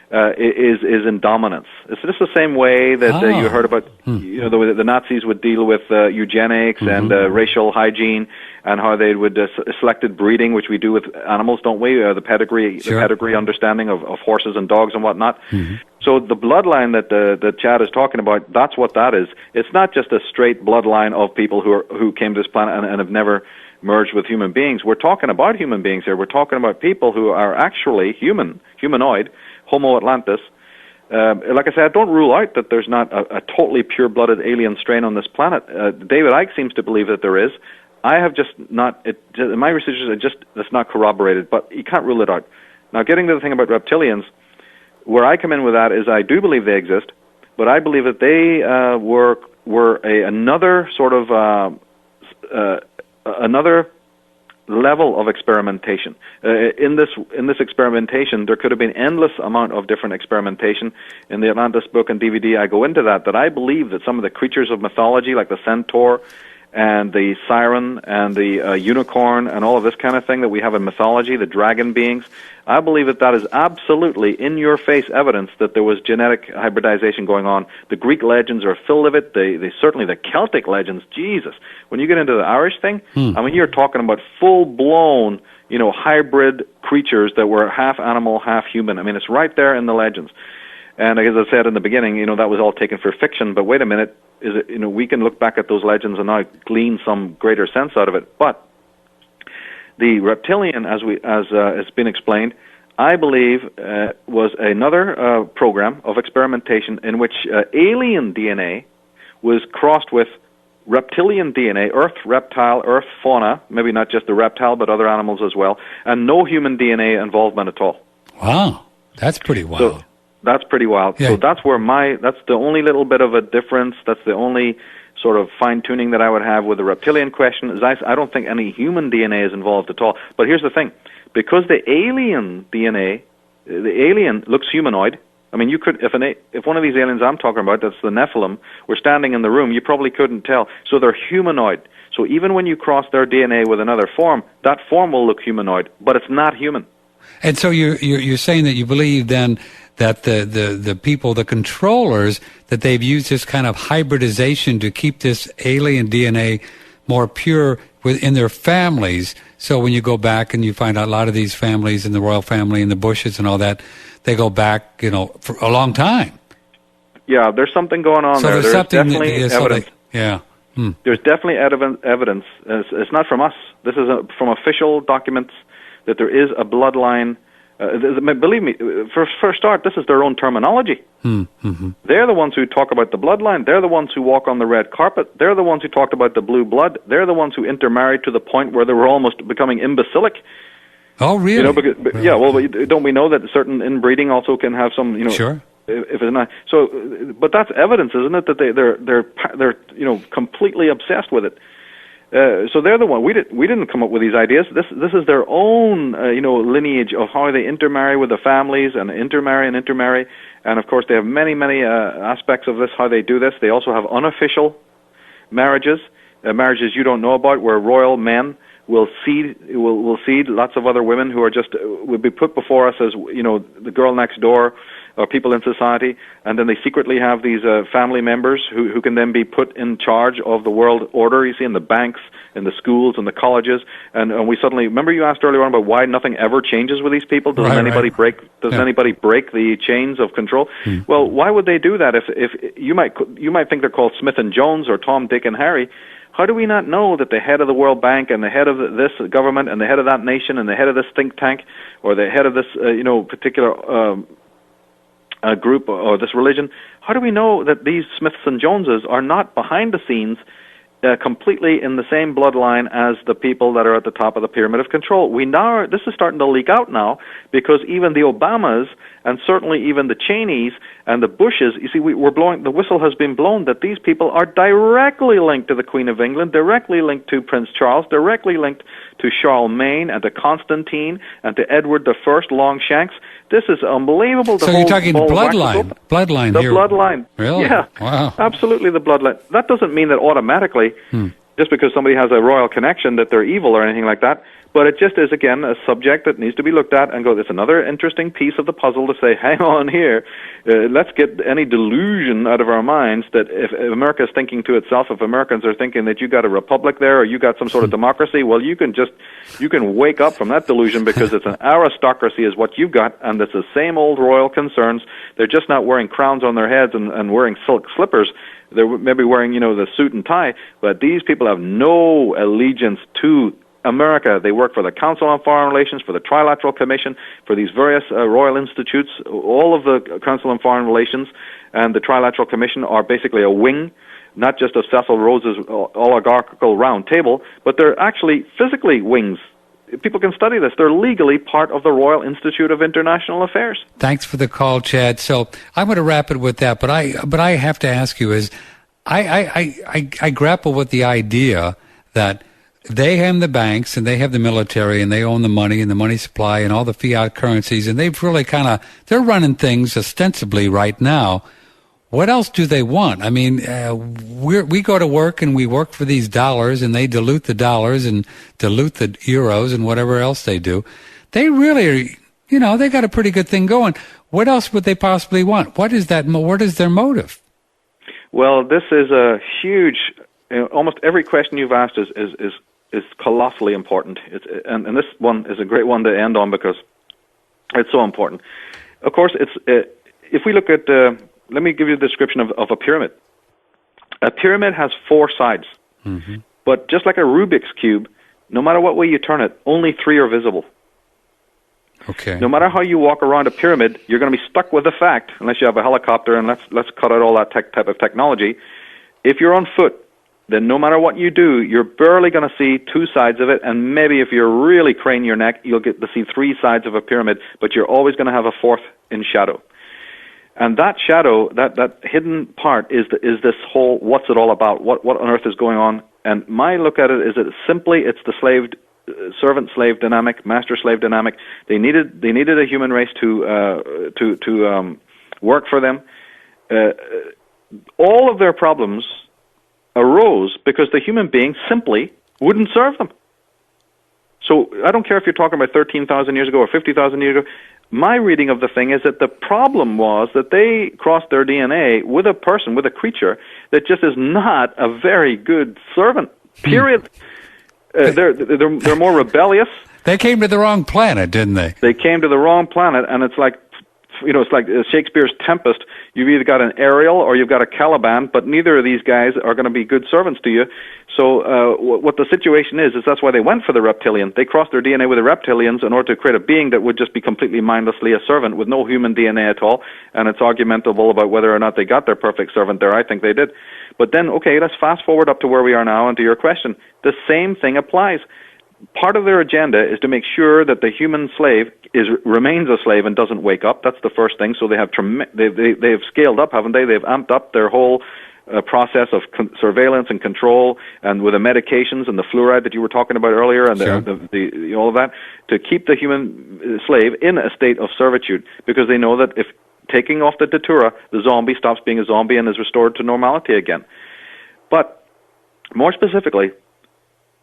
is in dominance. It's just the same way that you heard about, the Nazis would deal with eugenics and racial hygiene, and how they would selected breeding, which we do with animals, don't we? The pedigree understanding of horses and dogs and whatnot. So the bloodline that Chad is talking about, that's what that is. It's not just a straight bloodline of people who came to this planet and have never merged with human beings. We're talking about human beings here. We're talking about people who are actually humanoid, Homo Atlantis. Like I said, I don't rule out that there's not a totally pure-blooded alien strain on this planet. David Icke seems to believe that there is. I have just not. My research is that's not corroborated, but you can't rule it out. Now, getting to the thing about reptilians, where I come in with that is I do believe they exist, but I believe that they were another sort of another level of experimentation. In this experimentation, there could have been endless amount of different experimentation. In the Atlantis book and DVD, I go into that I believe that some of the creatures of mythology, like the centaur and the siren and the unicorn and all of this kind of thing that we have in mythology, the dragon beings, I believe that is absolutely in-your-face evidence that there was genetic hybridization going on. The Greek legends are filled of it. They certainly, the Celtic legends, Jesus. When you get into the Irish thing, I mean, you're talking about full-blown, hybrid creatures that were half animal, half human. I mean, it's right there in the legends. And as I said in the beginning, that was all taken for fiction. But wait a minute, we can look back at those legends and now glean some greater sense out of it. But the reptilian, as it's been explained, I believe was another program of experimentation in which alien DNA was crossed with reptilian DNA, Earth reptile, Earth fauna, maybe not just the reptile, but other animals as well, and no human DNA involvement at all. Wow, that's pretty wild. So that's pretty wild. Yeah. So that's where that's the only little bit of a difference. That's the only sort of fine-tuning that I would have with the reptilian question. Is I don't think any human DNA is involved at all. But here's the thing. Because the alien DNA, the alien looks humanoid. I mean, you could, if one of these aliens I'm talking about, that's the Nephilim, were standing in the room, you probably couldn't tell. So they're humanoid. So even when you cross their DNA with another form, that form will look humanoid, but it's not human. And so you're saying that you believe then that the people, the controllers, that they've used this kind of hybridization to keep this alien DNA more pure within their families. So when you go back and you find out a lot of these families in the royal family and the Bushes and all that, they go back, for a long time. Yeah, there's something going on there. There's definitely evidence. There's definitely evidence. It's not from us. This is from official documents that there is a bloodline. Believe me, for a start, this is their own terminology. They're the ones who talk about the bloodline. They're the ones who walk on the red carpet. They're the ones who talked about the blue blood. They're the ones who intermarried to the point where they were almost becoming imbecilic. Oh, really? Yeah. Well, don't we know that certain inbreeding also can have some, Sure. If it's not so, but that's evidence, isn't it? That they're completely obsessed with it. So they're the one. We didn't come up with these ideas. This is their own lineage of how they intermarry with the families and intermarry, and of course they have many aspects of this. How they do this. They also have unofficial marriages, marriages you don't know about, where royal men will seed lots of other women who are just would be put before us as the girl next door or people in society, and then they secretly have these family members who can then be put in charge of the world order, you see, in the banks, in the schools, and the colleges, and we suddenly, remember you asked earlier on about why nothing ever changes with these people? Does anybody break the chains of control? Well, why would they do that? If you might think they're called Smith and Jones or Tom, Dick, and Harry. How do we not know that the head of the World Bank and the head of this government and the head of that nation and the head of this think tank or the head of this particular group or this religion, how do we know that these Smiths and Joneses are not behind the scenes completely in the same bloodline as the people that are at the top of the pyramid of control? This is starting to leak out now, because even the Obamas and certainly even the Cheneys and the Bushes, you see, the whistle has been blown that these people are directly linked to the Queen of England, directly linked to Prince Charles, directly linked to Charlemagne and to Constantine and to Edward the First Longshanks. This is unbelievable. So you're talking bloodline The here. bloodline. Really? Yeah. Wow. Absolutely the bloodline. That doesn't mean that automatically, just because somebody has a royal connection, that they're evil or anything like that. But it just is, again, a subject that needs to be looked at and go, it's another interesting piece of the puzzle to say, hang on here, let's get any delusion out of our minds that if America is thinking to itself, if Americans are thinking that you got a republic there or you got some sort of democracy, well, you can wake up from that delusion, because it's an aristocracy is what you've got, and it's the same old royal concerns. They're just not wearing crowns on their heads and wearing silk slippers. They're maybe wearing, the suit and tie, but these people have no allegiance to America. They work for the Council on Foreign Relations, for the Trilateral Commission, for these various royal institutes. All of the Council on Foreign Relations and the Trilateral Commission are basically a wing, not just of Cecil Rhodes' oligarchical round table, but they're actually physically wings. People can study this. They're legally part of the Royal Institute of International Affairs. Thanks for the call, Chad. So I'm going to wrap it with that, but I have to ask you, I grapple with the idea that they have the banks and they have the military and they own the money and the money supply and all the fiat currencies, and they've really they're running things ostensibly right now. What else do they want? I mean, we go to work and we work for these dollars, and they dilute the dollars and dilute the euros and whatever else they do. They really are, they got a pretty good thing going. What else would they possibly want? What is their motive? Well, this is a huge, almost every question you've asked is colossally important. And this one is a great one to end on, because it's so important. Of course, if we look at, let me give you a description of a pyramid. A pyramid has four sides, but just like a Rubik's Cube, no matter what way you turn it, only three are visible. Okay. No matter how you walk around a pyramid, you're going to be stuck with the fact, unless you have a helicopter, and let's cut out all that type of technology. If you're on foot, then no matter what you do, you're barely going to see two sides of it, and maybe if you're really craning your neck, you'll get to see three sides of a pyramid, but you're always going to have a fourth in shadow. And that shadow, that hidden part, is this whole, what's it all about? What on earth is going on? And my look at it is that it's the servant-slave dynamic, master-slave dynamic. They needed a human race to work for them. All of their problems arose because the human being simply wouldn't serve them. So I don't care if you're talking about 13,000 years ago or 50,000 years ago. My reading of the thing is that the problem was that they crossed their DNA with a creature that just is not a very good servant, period. They're more rebellious. They came to the wrong planet, didn't they? They came to the wrong planet, and it's like Shakespeare's Tempest. You've either got an Ariel or you've got a Caliban, but neither of these guys are going to be good servants to you. So what the situation is that's why they went for the reptilian. They crossed their DNA with the reptilians in order to create a being that would just be completely mindlessly a servant with no human DNA at all, and it's argumentable about whether or not they got their perfect servant there. I think they did. But then, okay, let's fast forward up to where we are now and to your question. The same thing applies. Part of their agenda is to make sure that the human slave remains a slave and doesn't wake up. That's the first thing. So they've scaled up, haven't they? They've amped up their whole process of surveillance and control, and with the medications and the fluoride that you were talking about earlier, and the all of that, to keep the human slave in a state of servitude, because they know that if taking off the datura, the zombie stops being a zombie and is restored to normality again. But more specifically,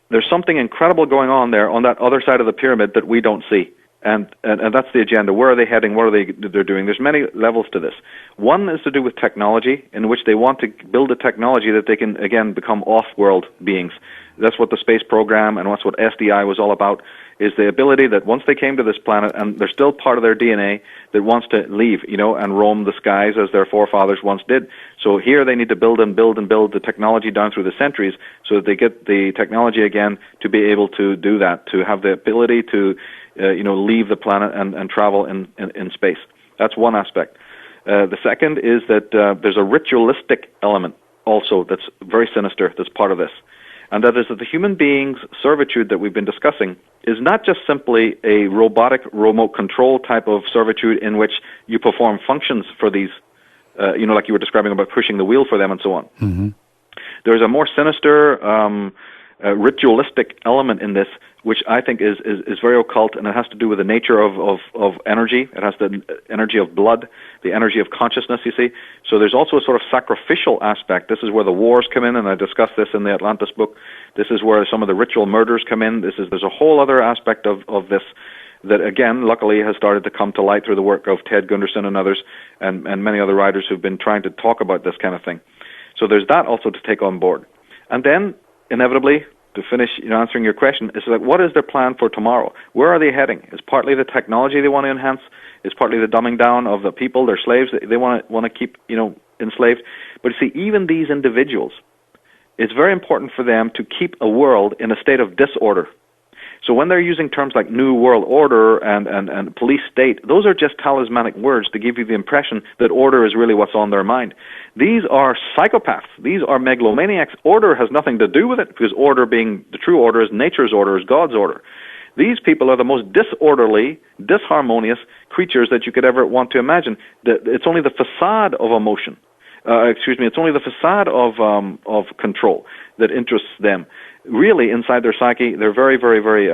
there's something incredible going on there on that other side of the pyramid that we don't see. And that's the agenda. Where are they heading? What are they're doing? There's many levels to this. One is to do with technology, in which they want to build a technology that they can, again, become off-world beings. That's what the space program and that's what SDI was all about, is the ability that once they came to this planet, and they're still part of their DNA, that wants to leave, and roam the skies as their forefathers once did. So here they need to build and build and build the technology down through the centuries so that they get the technology again to be able to do that, to have the ability to leave the planet and travel in space. That's one aspect. The second is that there's a ritualistic element also that's very sinister that's part of this. And that is that the human being's servitude that we've been discussing is not just simply a robotic remote control type of servitude in which you perform functions for these, like you were describing about pushing the wheel for them and so on. Mm-hmm. There's a more sinister, ritualistic element in this, which I think is very occult, and it has to do with the nature of energy. It has the energy of blood, the energy of consciousness, you see. So there's also a sort of sacrificial aspect. This is where the wars come in, and I discuss this in the Atlantis book. This is where some of the ritual murders come in. There's a whole other aspect of this that, again, luckily has started to come to light through the work of Ted Gunderson and others, and many other writers who've been trying to talk about this kind of thing. So there's that also to take on board. And then, inevitably, to finish answering your question, is like, what is their plan for tomorrow? Where are they heading? Is partly the technology they want to enhance? Is partly the dumbing down of the people, their slaves, they want to keep enslaved? But you see, even these individuals, it's very important for them to keep a world in a state of disorder. So when they're using terms like New World Order and police state, those are just talismanic words to give you the impression that order is really what's on their mind. These are psychopaths. These are megalomaniacs. Order has nothing to do with it, because order being the true order is nature's order, is God's order. These people are the most disorderly, disharmonious creatures that you could ever want to imagine. It's only the facade of emotion. It's only the facade of control that interests them. Really, inside their psyche, they're very, very, very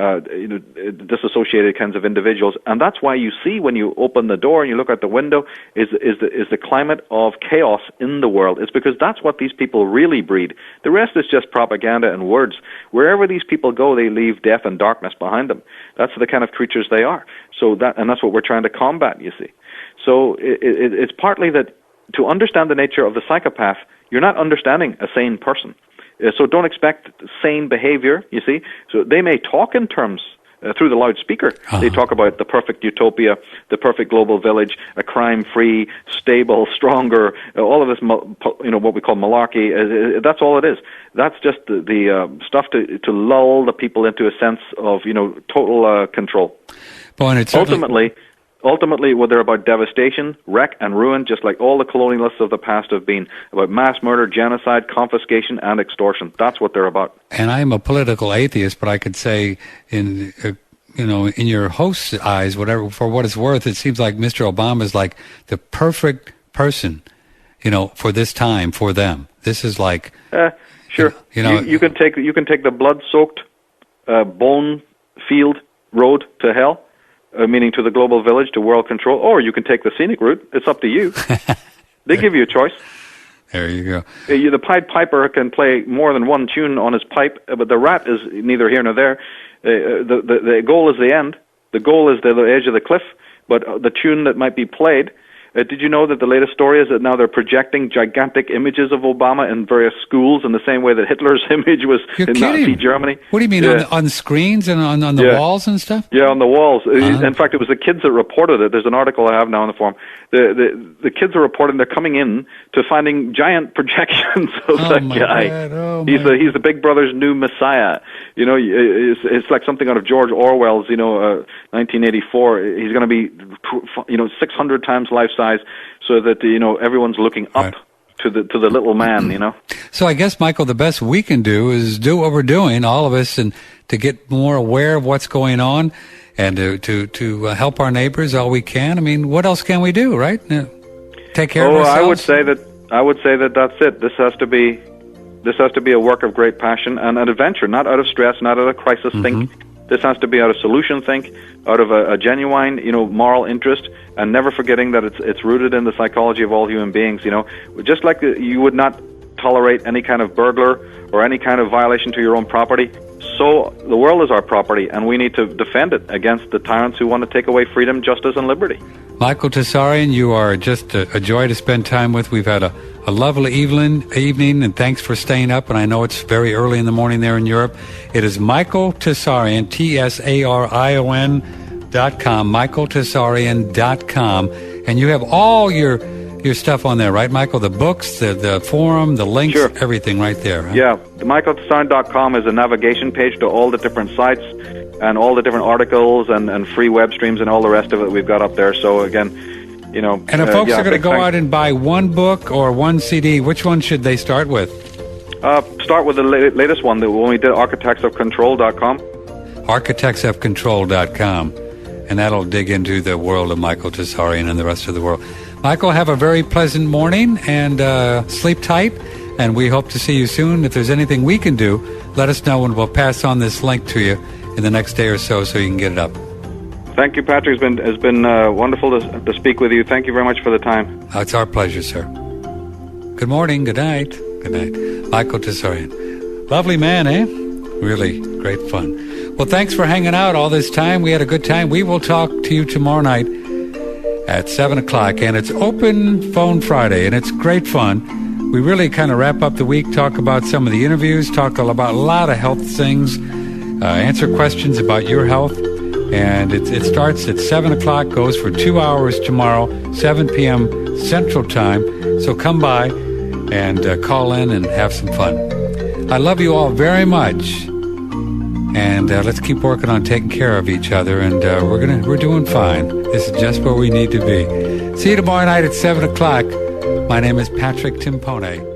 disassociated kinds of individuals, and that's why you see when you open the door and you look out the window is the climate of chaos in the world. It's because that's what these people really breed. The rest is just propaganda and words. Wherever these people go, they leave death and darkness behind them. That's the kind of creatures they are. And that's what we're trying to combat. You see, so it's partly that to understand the nature of the psychopath, you're not understanding a sane person. So don't expect sane behavior, you see. So they may talk in terms through the loudspeaker. They talk about the perfect utopia, the perfect global village, a crime-free, stable, stronger, all of this, what we call malarkey. That's all it is. That's just the stuff to lull the people into a sense of, total control. Well, and it's Ultimately, they're about devastation, wreck, and ruin, just like all the colonialists of the past have been, about mass murder, genocide, confiscation, and extortion. That's what they're about. And I'm a political atheist, but I could say, in your host's eyes, for what it's worth, it seems like Mr. Obama is like the perfect person, for this time for them. This is like sure. You can take the blood-soaked, bone-field road to hell. Meaning to the global village, to world control, or you can take the scenic route. It's up to you. They give you a choice. There you go. The Pied Piper can play more than one tune on his pipe, but the rat is neither here nor there. The goal is the end. The goal is the edge of the cliff, but the tune that might be played. Did you know that the latest story is that now they're projecting gigantic images of Obama in various schools in the same way that Hitler's image was in Nazi Germany? What do you mean, on screens and on the walls and stuff? Yeah, on the walls. In fact, it was the kids that reported it. There's an article I have now on the forum. The kids are reporting they're coming in to finding giant projections of that guy. He's the Big Brother's new messiah. It's like something out of George Orwell's 1984. He's going to be 600 times life size, so that everyone's looking up to the little man. So I guess, Michael, the best we can do is do what we're doing, all of us, and to get more aware of what's going on, and to help our neighbors all we can. I mean, what else can we do, right? Take care of ourselves. I would say that that's it. This has to be a work of great passion and an adventure, not out of stress, not out of crisis think. This has to be out of solution think, out of a genuine, moral interest, and never forgetting that it's rooted in the psychology of all human beings. Just like you would not tolerate any kind of burglar or any kind of violation to your own property, so the world is our property, and we need to defend it against the tyrants who want to take away freedom, justice, and liberty. Michael Tsarion, you are just a joy to spend time with. We've had a lovely evening, and thanks for staying up. And I know it's very early in the morning there in Europe. It is Michael Tsarion, TSARION.com, MichaelTsarion.com. And you have all your stuff on there, right, Michael? The books, the forum, the links, sure. Everything right there. Huh? Yeah, the MichaelTsarion.com is a navigation page to all the different sites and all the different articles and free web streams and all the rest of it we've got up there. So again, And if folks are going to go out and buy one book or one CD, which one should they start with? Start with the latest one, the one we did, architectsofcontrol.com. Architectsofcontrol.com. And that'll dig into the world of Michael Tsarion and the rest of the world. Michael, have a very pleasant morning and sleep tight. And we hope to see you soon. If there's anything we can do, let us know, and we'll pass on this link to you in the next day or so you can get it up. Thank you, Patrick. It's been wonderful to speak with you. Thank you very much for the time. It's our pleasure, sir. Good morning. Good night. Good night. Michael Tsarion. Lovely man, eh? Really great fun. Well, thanks for hanging out all this time. We had a good time. We will talk to you tomorrow night at 7 o'clock. And it's Open Phone Friday, and it's great fun. We really kind of wrap up the week, talk about some of the interviews, talk about a lot of health things, answer questions about your health. And it starts at 7 o'clock, goes for 2 hours tomorrow, 7 p.m. Central Time. So come by and call in and have some fun. I love you all very much. And let's keep working on taking care of each other. And we're doing fine. This is just where we need to be. See you tomorrow night at 7 o'clock. My name is Patrick Timpone.